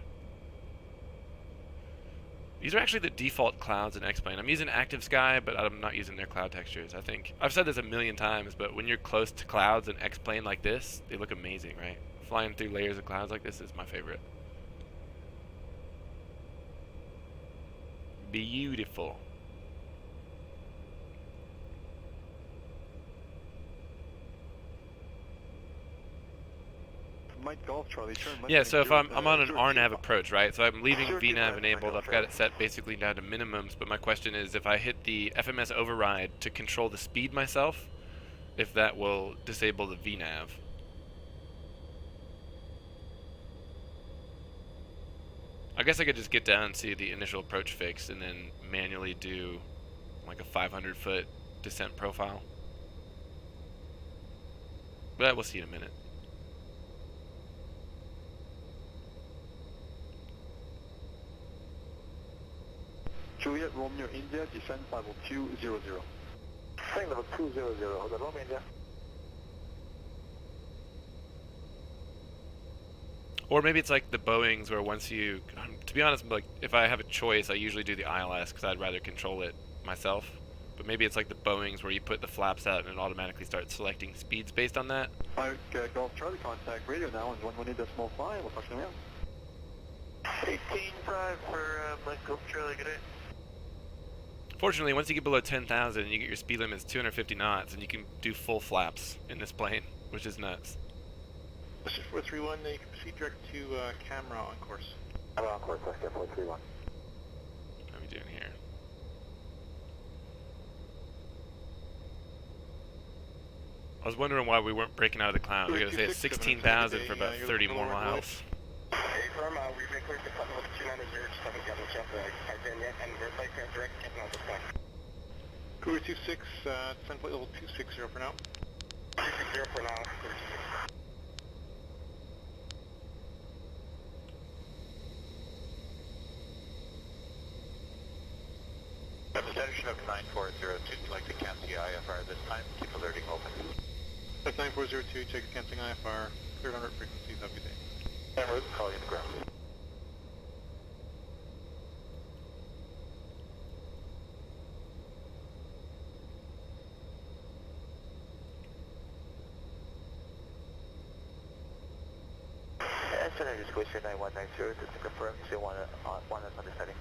These are actually the default clouds in X-Plane. I'm using Active Sky, but I'm not using their cloud textures. I think I've said this a million times, but when you're close to clouds in X-Plane like this, they look amazing, right? Flying through layers of clouds like this is my favorite. Beautiful. Mike Golf, Charlie, turn left. Yeah, so if I'm on an RNAV approach, right? So I'm leaving VNAV enabled. I've got it set basically down to minimums, but my question is if I hit the FMS override to control the speed myself, if that will disable the VNAV. I guess I could just get down to the initial approach fix and then manually do like a 500-foot descent profile. But we'll see in a minute. Juliet, Romeo, India, descend level 200. Descend level 200, hold on, Romeo, India. Or maybe it's like the Boeings where once you, to be honest, like if I have a choice, I usually do the ILS because I'd rather control it myself. But maybe it's like the Boeings where you put the flaps out and it automatically starts selecting speeds based on that. Mike Golf, Charlie, contact radio now, and when we need a small fly, we'll touch them out. 18.5 for Mike Golf, Charlie, good day. Fortunately, once you get below 10,000, you get your speed limit is 250 knots, and you can do full flaps in this plane, which is nuts. This is 431, you can proceed direct to camera on course. Camera on course, that's 431. What are we doing here? I was wondering why we weren't breaking out of the clouds. We gotta say it's 16,000 for about 30 more miles. Hey, firm, we've been cleared to cut level 290, just haven't gotten a chance to type in yet, and we're like direct taking out this point. Cougar 26, descend flight level 260 for now. 260 for now, Cougar 26. Attention of 9402, like to camp the IFR this time, keep alerting open. That's 9402, check canceling IFR, cleared on route frequency, have a good day. Camera, call you to ground. Center Squisher 9190, just to confirm, still one is under setting.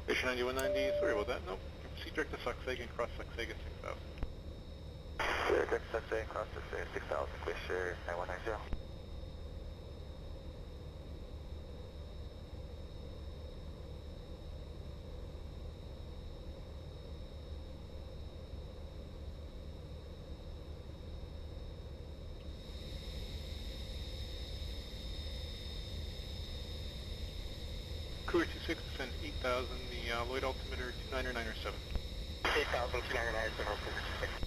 Station 9190, sorry about that, nope. Proceed direct to Soxhagen, cross Soxhagen 6000. Direct to Soxhagen, cross to 6000, Squisher 9190. Cougar 26, descend 8000, the Lloyd altimeter 29907. 8,000, 299, Cougar 26.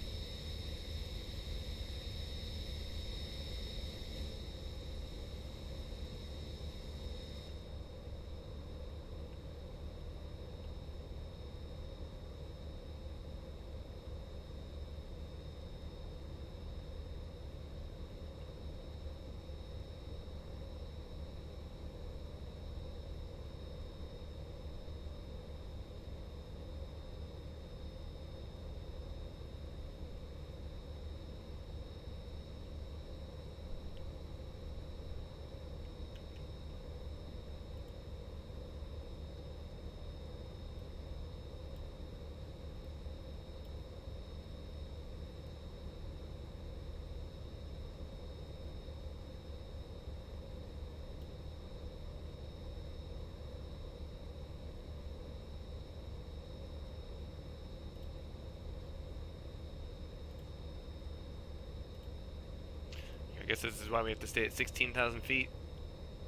guess this is why we have to stay at 16,000 feet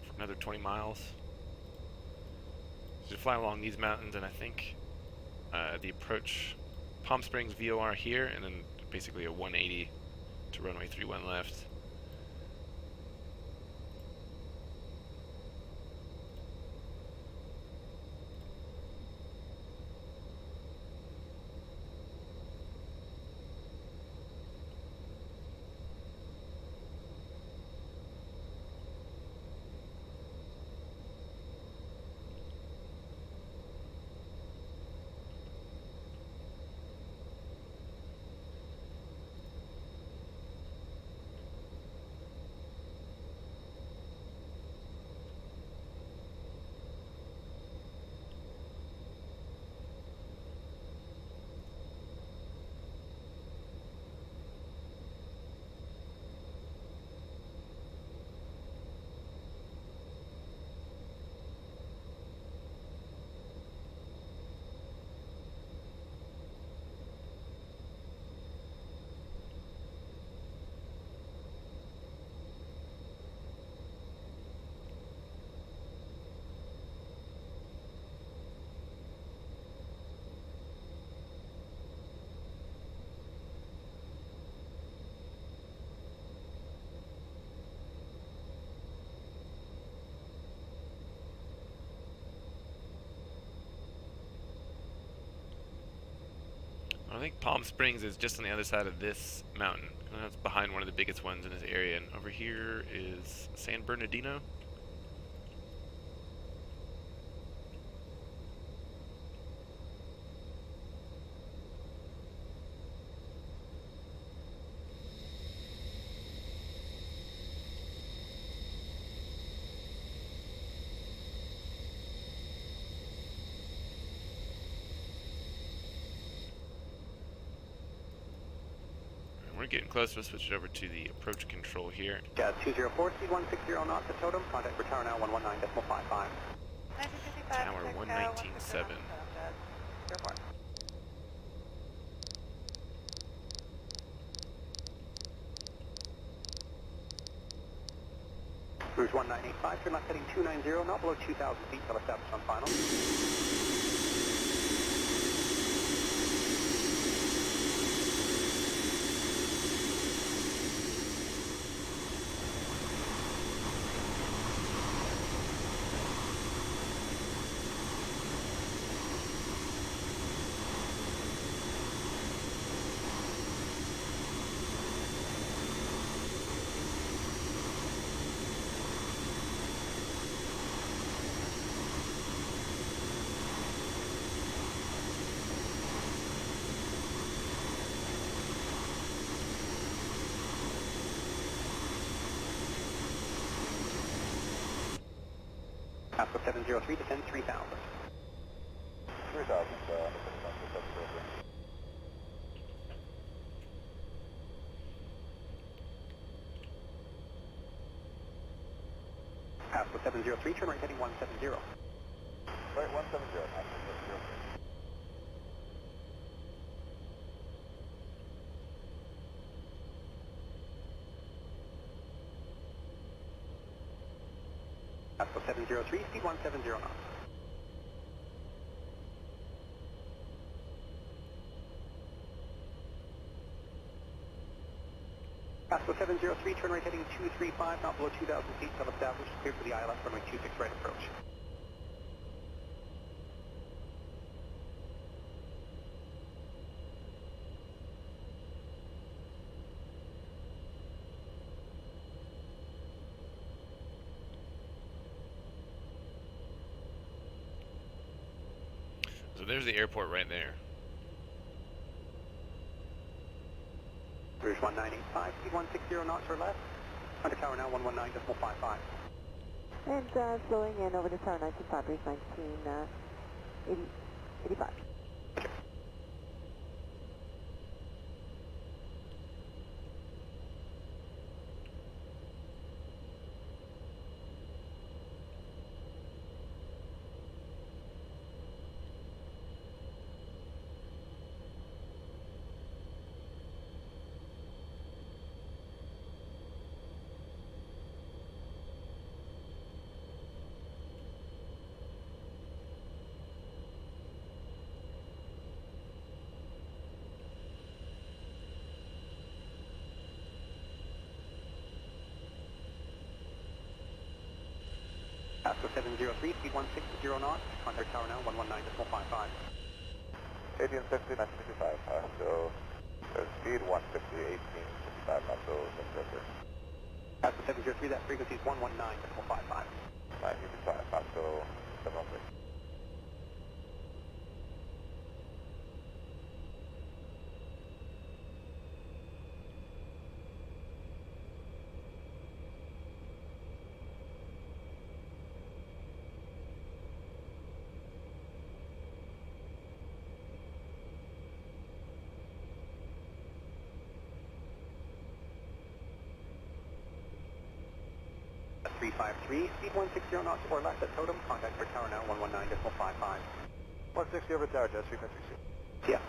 for another 20 miles. So fly along these mountains, and I think the approach Palm Springs VOR here, and then basically a 180 to runway 31 left. I think Palm Springs is just on the other side of this mountain. It's behind one of the biggest ones in this area, and over here is San Bernardino. We're getting close. We'll switch it over to the approach control here. Jazz 204, speed 160 knots at totem. Contact for tower now 119.55. Tower 119.7. Rouge 1985, turn left heading 290, not below 2,000 feet, till established on final. Alpha 703, descend 3,000. 3,000, Alpha 703, turn right heading 170. Right, 170, Alpha 703. Alpha 703, speed 170 knots. Alpha 703, turn right heading 235, not below 2,000 feet, till established, clear for the ILS runway 26 right approach. So there's the airport right there. Rouge 1985, speed 160 knots or less. Under tower now 119.55. And slowing in over to tower 19.5, Rouge 1985. 1003, speed 160 knots, contact tower now, 119.55. Canadian 50, 1955, so speed 150, 1855 knots, so That's 703, that frequency is 119.55. 955, so 703. That's 353, speed 160 knots or less at totem, contact for tower now, 119.55. 160 over tower, Jess, 356. Yeah.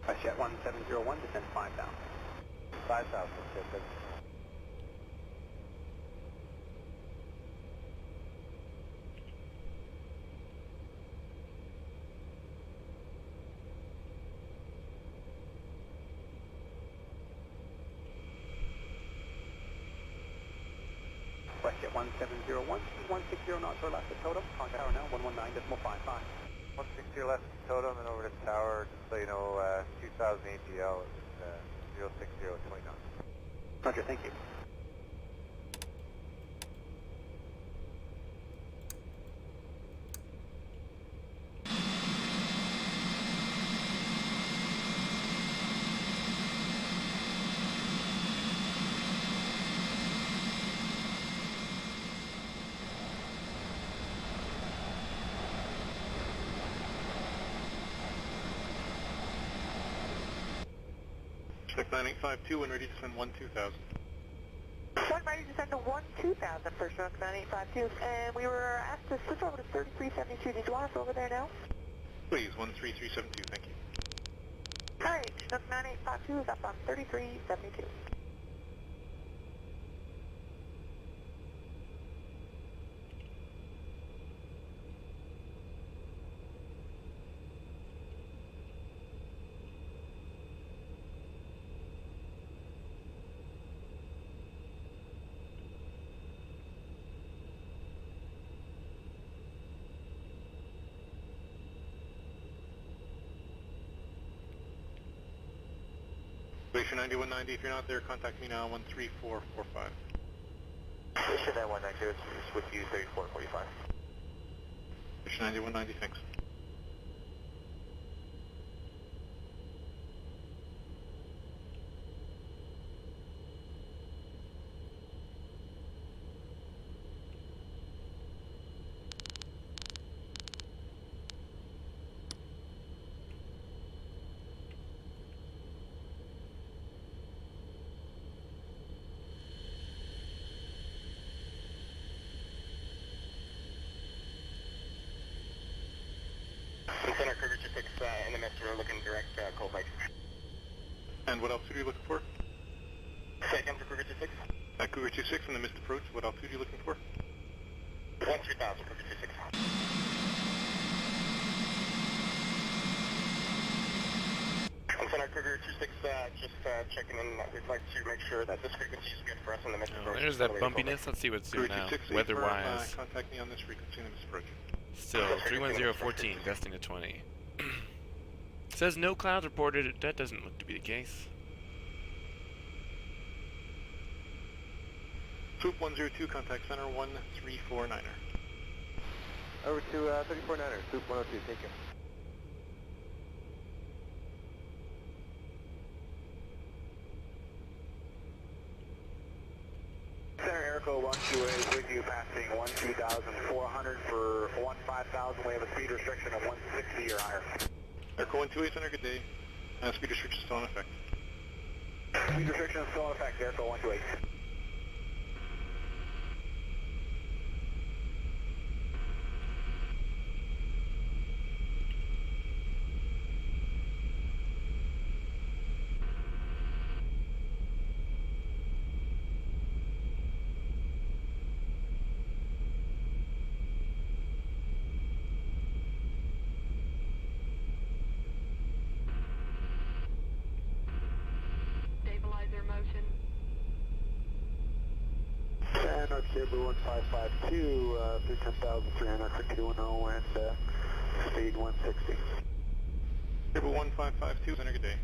WestJet 1701, descend 5,000. 5,000, okay, WestJet 1701, speed 160 knots or less at totem, contact tower now, 119.55. 160 left totem and over to tower, just so you know, 2000 AGL is 06029. Roger, thank you. Check 9852 when ready to send 1-2000. One ready to send to 1-2000 for Chinook 9852, and we were asked to switch over to 3372. Did you want us over there now? Please, 13372, thank you. Alright, Chinook 9852 is up on 3372. Station 9190, if you're not there, contact me now, 13445. Station 9192, it's with you, 3445. Station 9190, thanks. Center Cougar 26 in the mist, we're looking direct Cold Lake. And what altitude are you looking for? Say again for Cougar 26? Cougar 26 in the missed approach, what altitude are you looking for? 13,000 Cougar 26. Center Cougar 26, just checking in. We'd like to make sure that this frequency is good for us in the mist approach. There's that bumpiness. Let's see what's doing now, weather-wise. Contact me on this frequency in the missed approach. Still, 31014, gusting to 20. Says no clouds reported. That doesn't look to be the case. Swoop 102, contact center 1349er. Over to 34-9er, Swoop 102, take care. Center Airco 128 is with you, passing 12,400 for 15,000. We have a speed restriction of 160 or higher. Airco 128, center, good day. Speed restriction still in effect. Speed restriction is still in effect, Airco 128. Gabriel 1552, 310,300 for 210 and speed 160. Gabriel 1552, center, good day.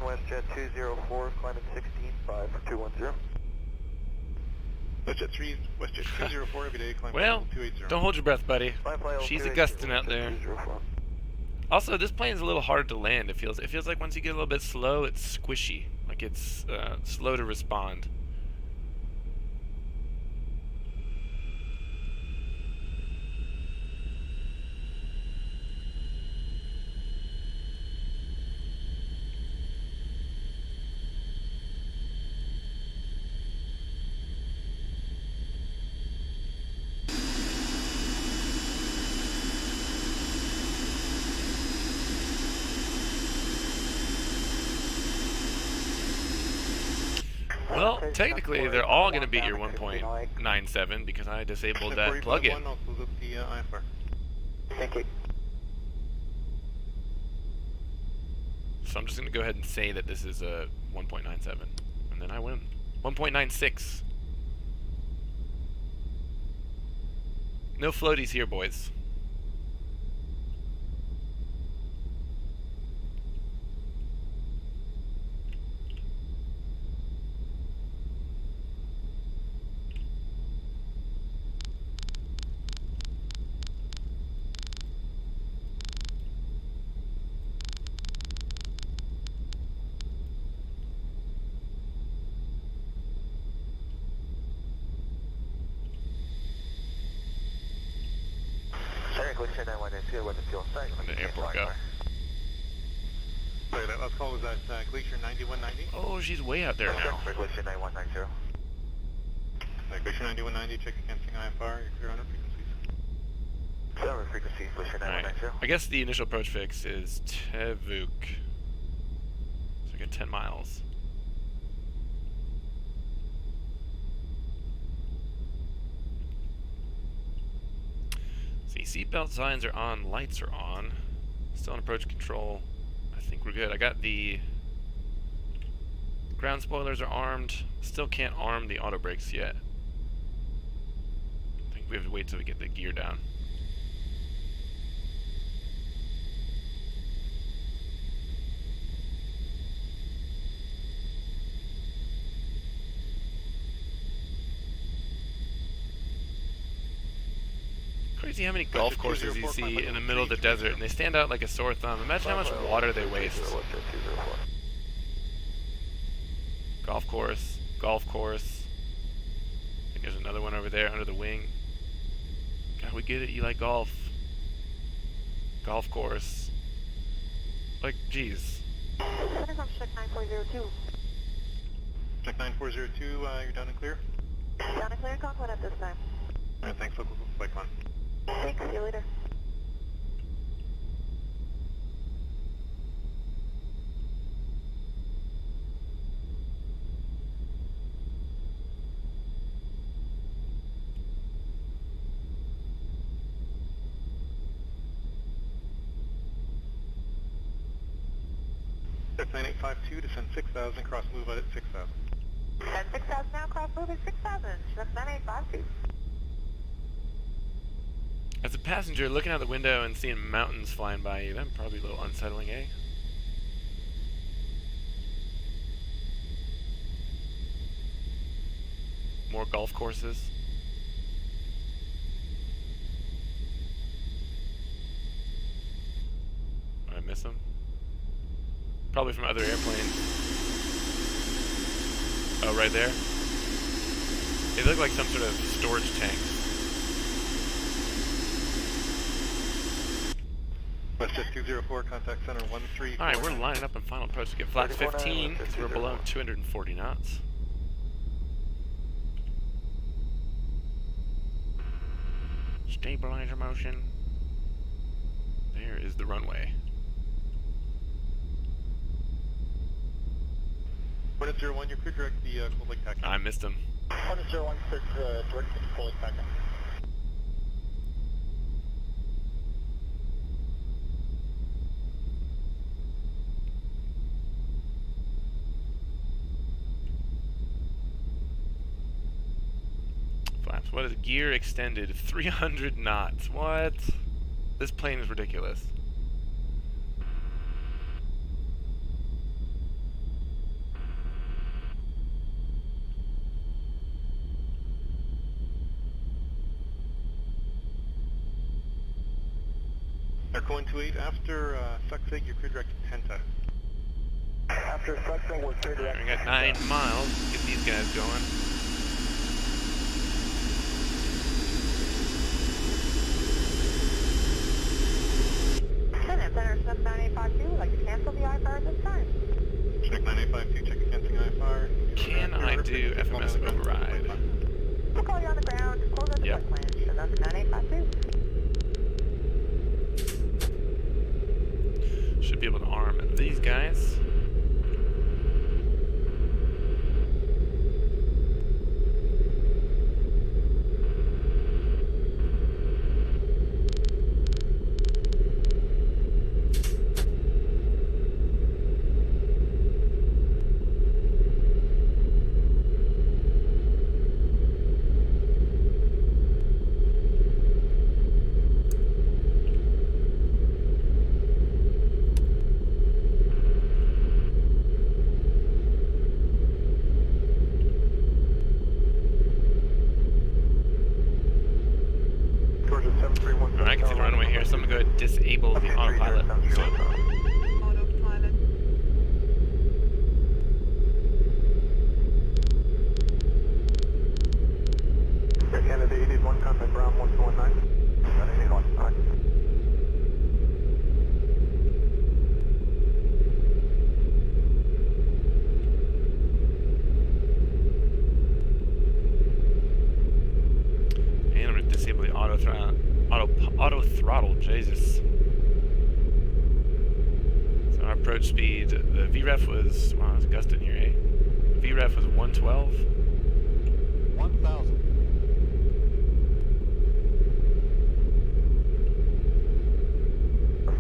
WestJet 204, climbing 16.5 for 210. WestJet 3, WestJet 204, every day, climb Well, 280. don't hold your breath, buddy. Climb flight She's a 280, gusting out WestJet there. 204. Also, this plane's a little hard to land. It feels like once you get a little bit slow, it's squishy. Like it's slow to respond. Well, technically, they're all going to beat your 1.97 because I disabled that plug-in. I'll close up the IFR. Thank you. So I'm just going to go ahead and say that this is a 1.97, and then I win. 1.96. No floaties here, boys. Sorry, Glacier 912, with the fuel site. The airport go. Sorry, that last call was at Glacier 9190. Oh, she's way out there now. For Glacier 9190. Glacier 9190, check against IFR, you're clear on our frequencies. Silver frequency, Glacier Alright. 9190. I guess the initial approach fix is Tevuk. So I get 10 miles. See, seatbelt signs are on, lights are on. Still on approach control. I think we're good. I got the ground spoilers are armed. Still can't arm the auto brakes yet. I think we have to wait till we get the gear down. Crazy how many golf courses you see in the middle of the desert, and they stand out like a sore thumb. Imagine how much water they waste. Golf course, golf course. I think there's another one over there under the wing. God, we get it, you like golf. Golf course. Like, geez. Center from check 9402. Check 9402, you're down and clear? Down and clear and Conquest at this time. Alright, thanks, local flight plan. Thanks, see you later. Check 9852, descend 6000, cross move out at 6000. At 6,000 now, cross moving 6,000. Check 9852. As a passenger, looking out the window and seeing mountains flying by you, that's probably a little unsettling, eh? More golf courses. Did I miss them? Probably from other airplanes. Oh, right there? They look like some sort of storage tanks. WestJet 204, contact center 13. Alright, we're lining up in final approach to get flat 15 because we're below 240 knots. Stabilizer motion. There is the runway. Hornet 01, you're clear direct the Cold Lake Takeoff. I missed him. Hornet 01, clear direct to Cold Lake Takeoff. Flaps. What is gear extended? 300 knots. What? This plane is ridiculous. Airco 128, after Suxig, you're clear direct to Tenta. After Suxig, we're clear direct. We got 9 miles. Get these guys going. Center 7952 would like to cancel the IFR this time. Check 9852, check canceling IFR. Can I do FMS override? We'll call you on the ground. Close out the Yep. flight plan. Show us 9852. Should be able to arm these guys. Alright, I can see the runway here, so I'm gonna go ahead and disable the autopilot. Autopilot. Air Canada 881, contact Brown 1219. Got 881, alright. And I'm gonna disable the auto throttle, Jesus. So our approach speed, the VREF was, wow, it's gusting here, eh? VREF was 112. 1,000.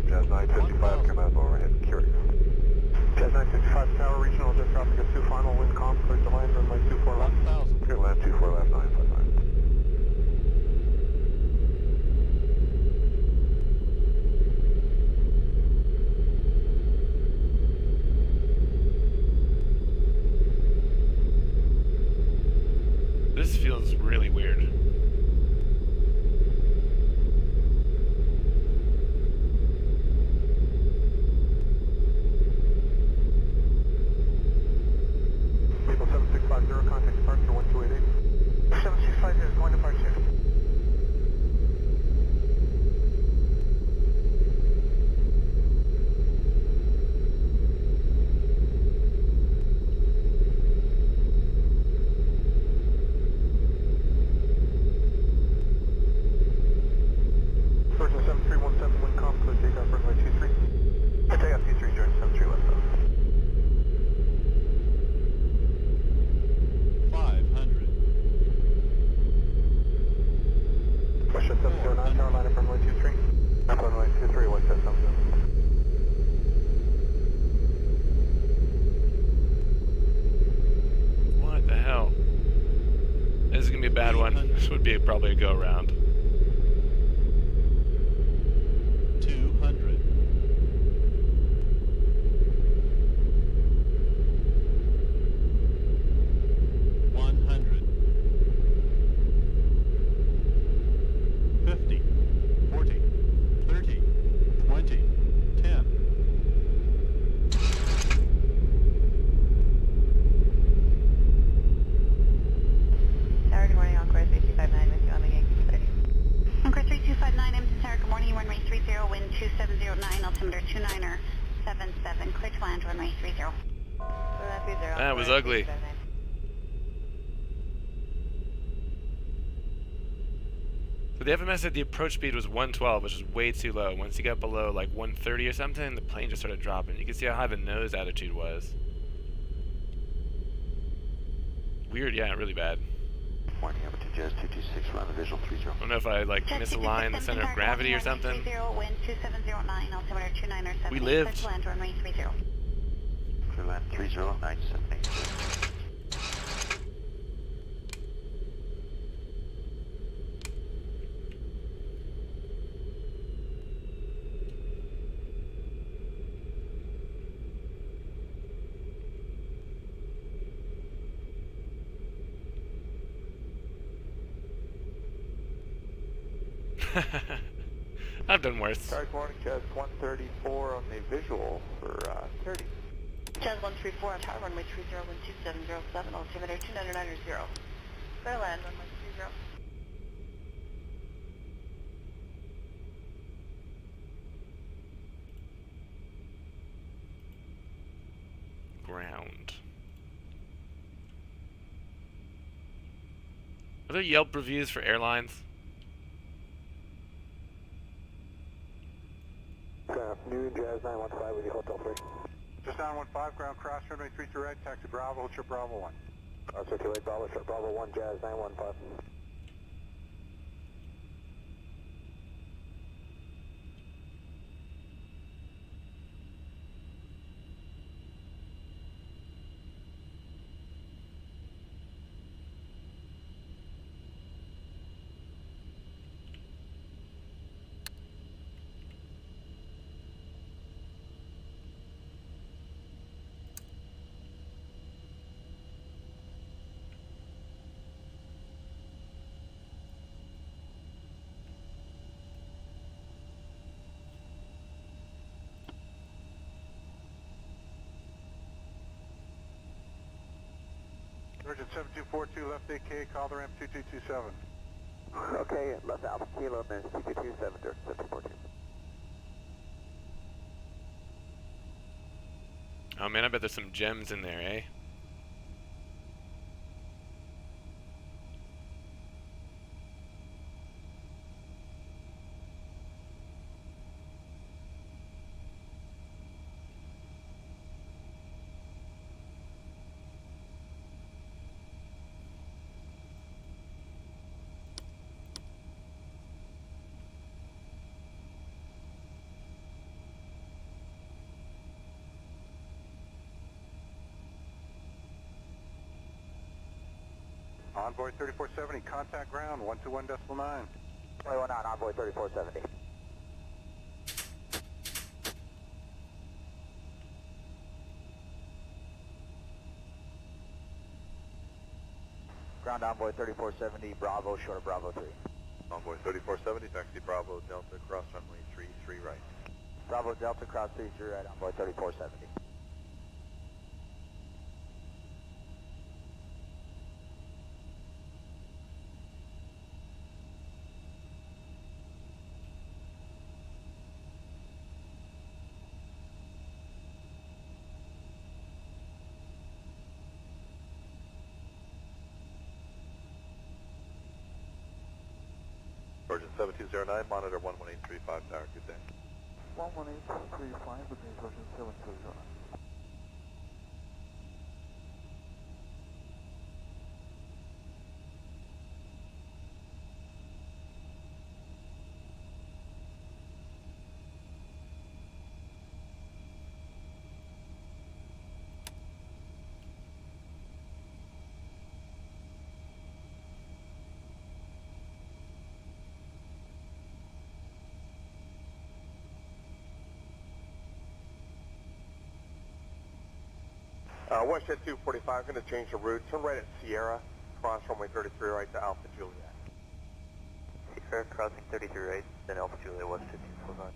Jazz 955, come out overhead, curious. Jazz 955, tower, regional, jet traffic at 2 final, wind calm, clear to land, runway 24 left. 1,000. Clear land 24 left, 955. This feels really weird. Maple 7650, contact departure 1288. 7650 is going to departure. Virgin 7317, wind calm, clear takeoff, runway 23. Takeoff 23, join 73 left off. 500. Westjet 709, tower line up runway 23. Up runway 23, Westjet 77. What the hell? This is gonna be a bad one. This would be probably a go around. 200. 100. 50. 40. 30. 20. 10. Tower, good morning, Encore 3259 with you on the Yankee 30. Encore 3259, Edmonton Tower, good morning, runway 30, wind 2709, altimeter 29er 77, clear to land, runway 30. That was ugly. So the FMS said the approach speed was 112, which is way too low. Once you got below like 130 or something, the plane just started dropping. You can see how high the nose attitude was. Weird, yeah, really bad. Morning, Edmonton Jazz 226, run the visual 30. I don't know if I like misaligned the center of gravity or something. 30, wind 2709, altimeter 2907. We lived. Expect to land runway 30. Clear land 30978. I've done worse. Target morning, Jazz 134 on the visual for 30. Jazz 134 on tower, runway 30, wind 2707, altimeter 2990. Clear land, runway 30. Ground. Are there Yelp reviews for airlines? New Jazz 915 with you, Hotel 3. Just 915, ground cross, runway 30 right, taxi Bravo, hold ship Bravo 1. Circulate Bravo, ship Bravo 1, Jazz 915. Virgin 7242, left AK, call the ramp 2227. Okay, left Alpha Kilo, minutes 2227, direct 742. Oh man, I bet there's some gems in there, eh? Envoy 3470, contact ground 121.9. 21 on Envoy 3470. Ground Envoy 3470, Bravo, short of Bravo 3. Envoy 3470, taxi Bravo, Delta, cross runway 33 right. Bravo Delta, cross 33 right, Envoy 3470. Virgin 7209, monitor 11835 tower, good day. 11835 with me, Virgin 7209. WestJet 245, going to change the route. Turn right at Sierra, cross runway 33 right to Alpha Juliet. Sierra crossing 33 right, then Alpha Juliet West 1545.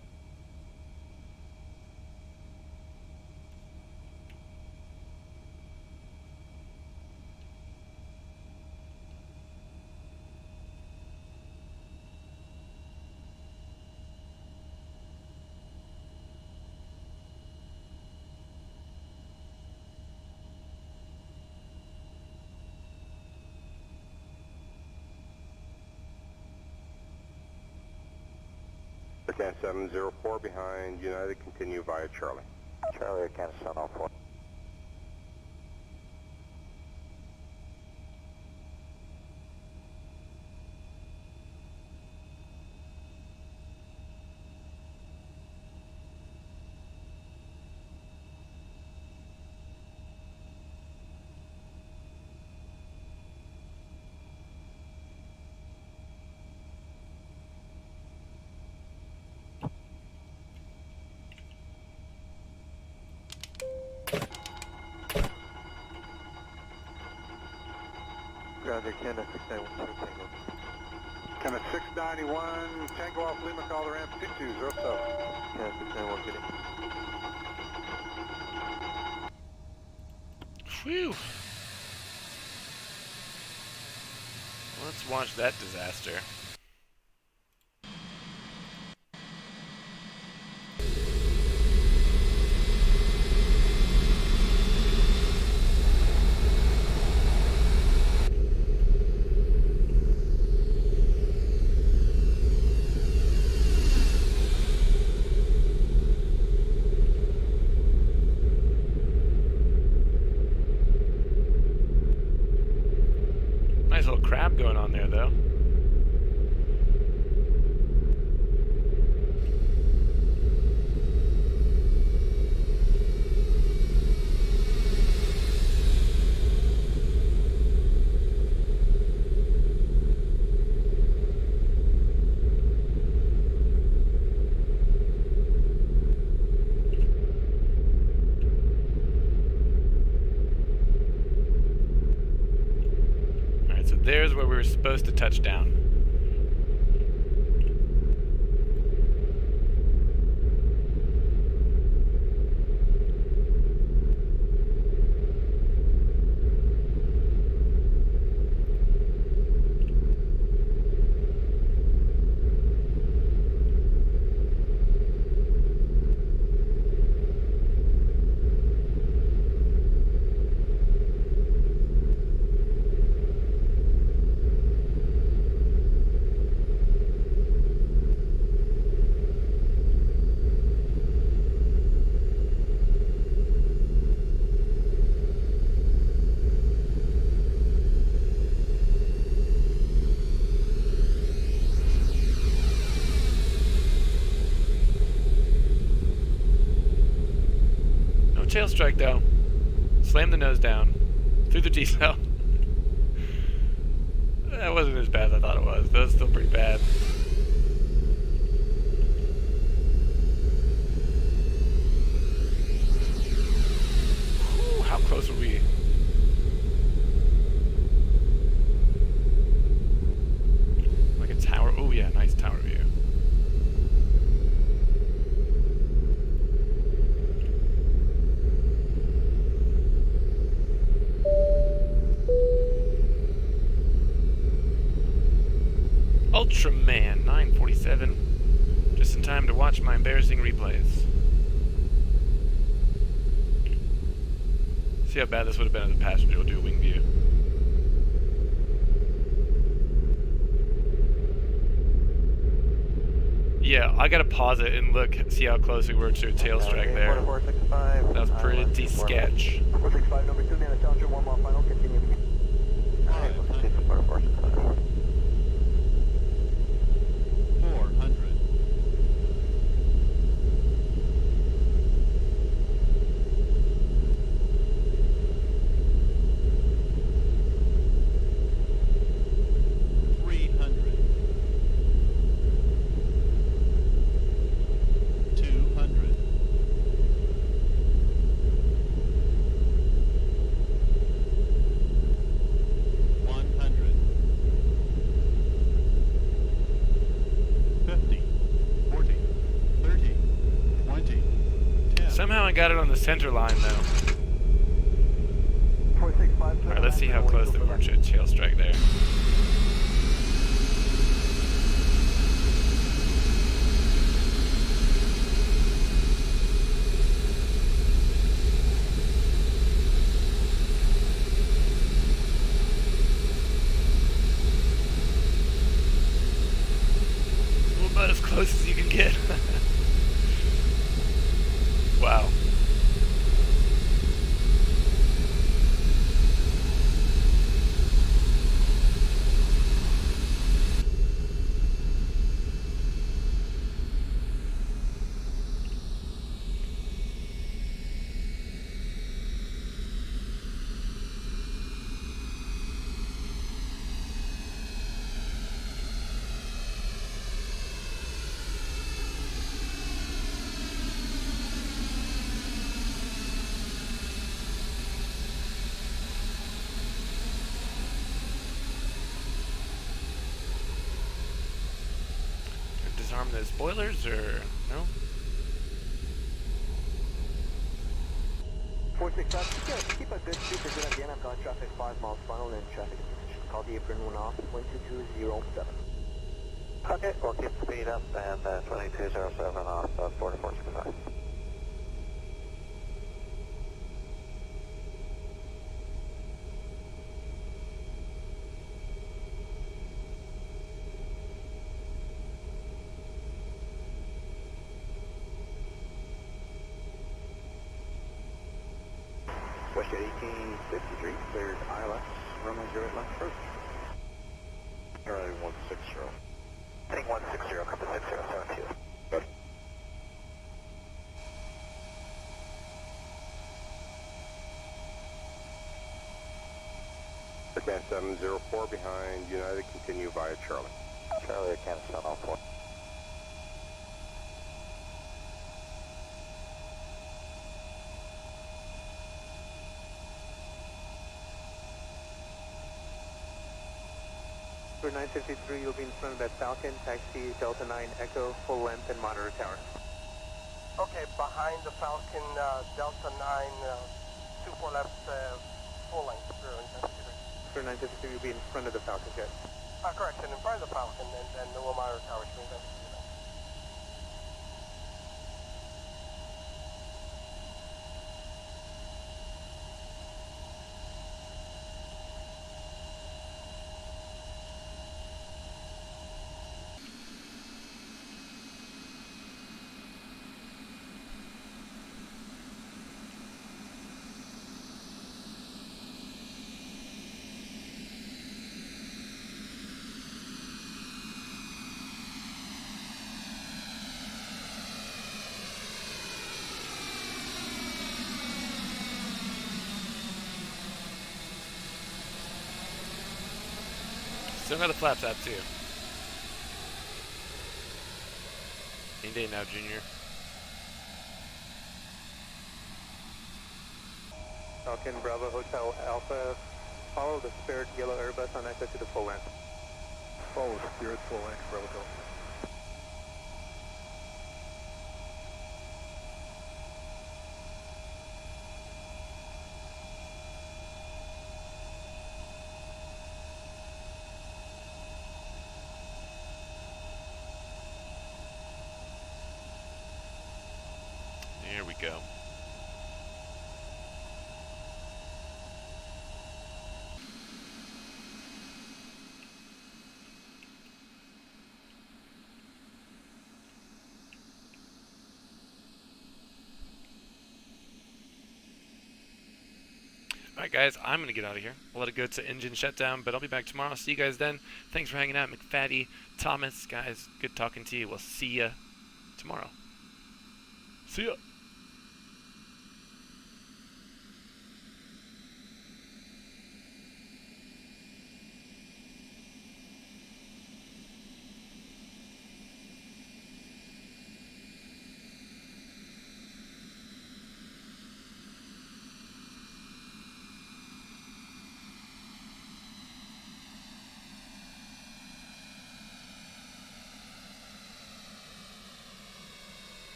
Can 704 behind United, continue via Charlie. Charlie, I can't send off 4. ground, your Canada 691 Tango. Kind of 691, Tango off Lima, call the ramp 2207. Canada 691 getting. Phew. Let's watch that disaster. Nice little crab going on there, though. Alright, so there's where we were supposed to touch down. Tail strike though. Slam the nose down. Through the T-cell. That wasn't as bad as I thought it was. That was still pretty bad. Whew, how close were we? Like a tower. Oh yeah, nice tower view. Ultraman 947. Just in time to watch my embarrassing replays. See how bad this would have been as a passenger. We'll do a wing view. Yeah, I gotta pause it and look, see how close we were to a tail strike there. That was pretty sketch. 465, number 2, Nana Challenger, 1 mile final, continue. Alright, 465. 400. Somehow I got it on the center line though. Alright, let's see how close they were to a tail strike there. Well, about as close as you can get. Wow. the spoilers, or no? 46 keep a good speed pursuit at the end. I've got traffic 5 miles final and traffic position. Call the apron 1 off, 12207. Okay, we'll keep speed up and 2207 off 4465. WestJet 1853, cleared ILS, runway 08 left approach. Charlie 160. Heading 160, come to 6072. Good. Advance 704 behind United, continue via Charlie. Charlie, I can't stand all 4. For 953, you'll be in front of that Falcon, taxi Delta 9 Echo, full length and monitor tower. Okay, behind the Falcon, Delta 9, 24 left, full length, 0 intensity. For 953, you'll be in front of the Falcon jet. Correct, and in front of the Falcon, and the we'll monitor tower, which means that. Still got the flaps out too. Any day now, Junior. Falcon Bravo Hotel Alpha, follow the Spirit yellow Airbus on Echo to the full length. Follow Spirit full length, Bravo Delta. Here we go. Alright guys, I'm going to get out of here. I'll let it go to engine shutdown, but I'll be back tomorrow. See you guys then. Thanks for hanging out, McFaddy, Thomas. Guys, good talking to you. We'll see you tomorrow. See ya.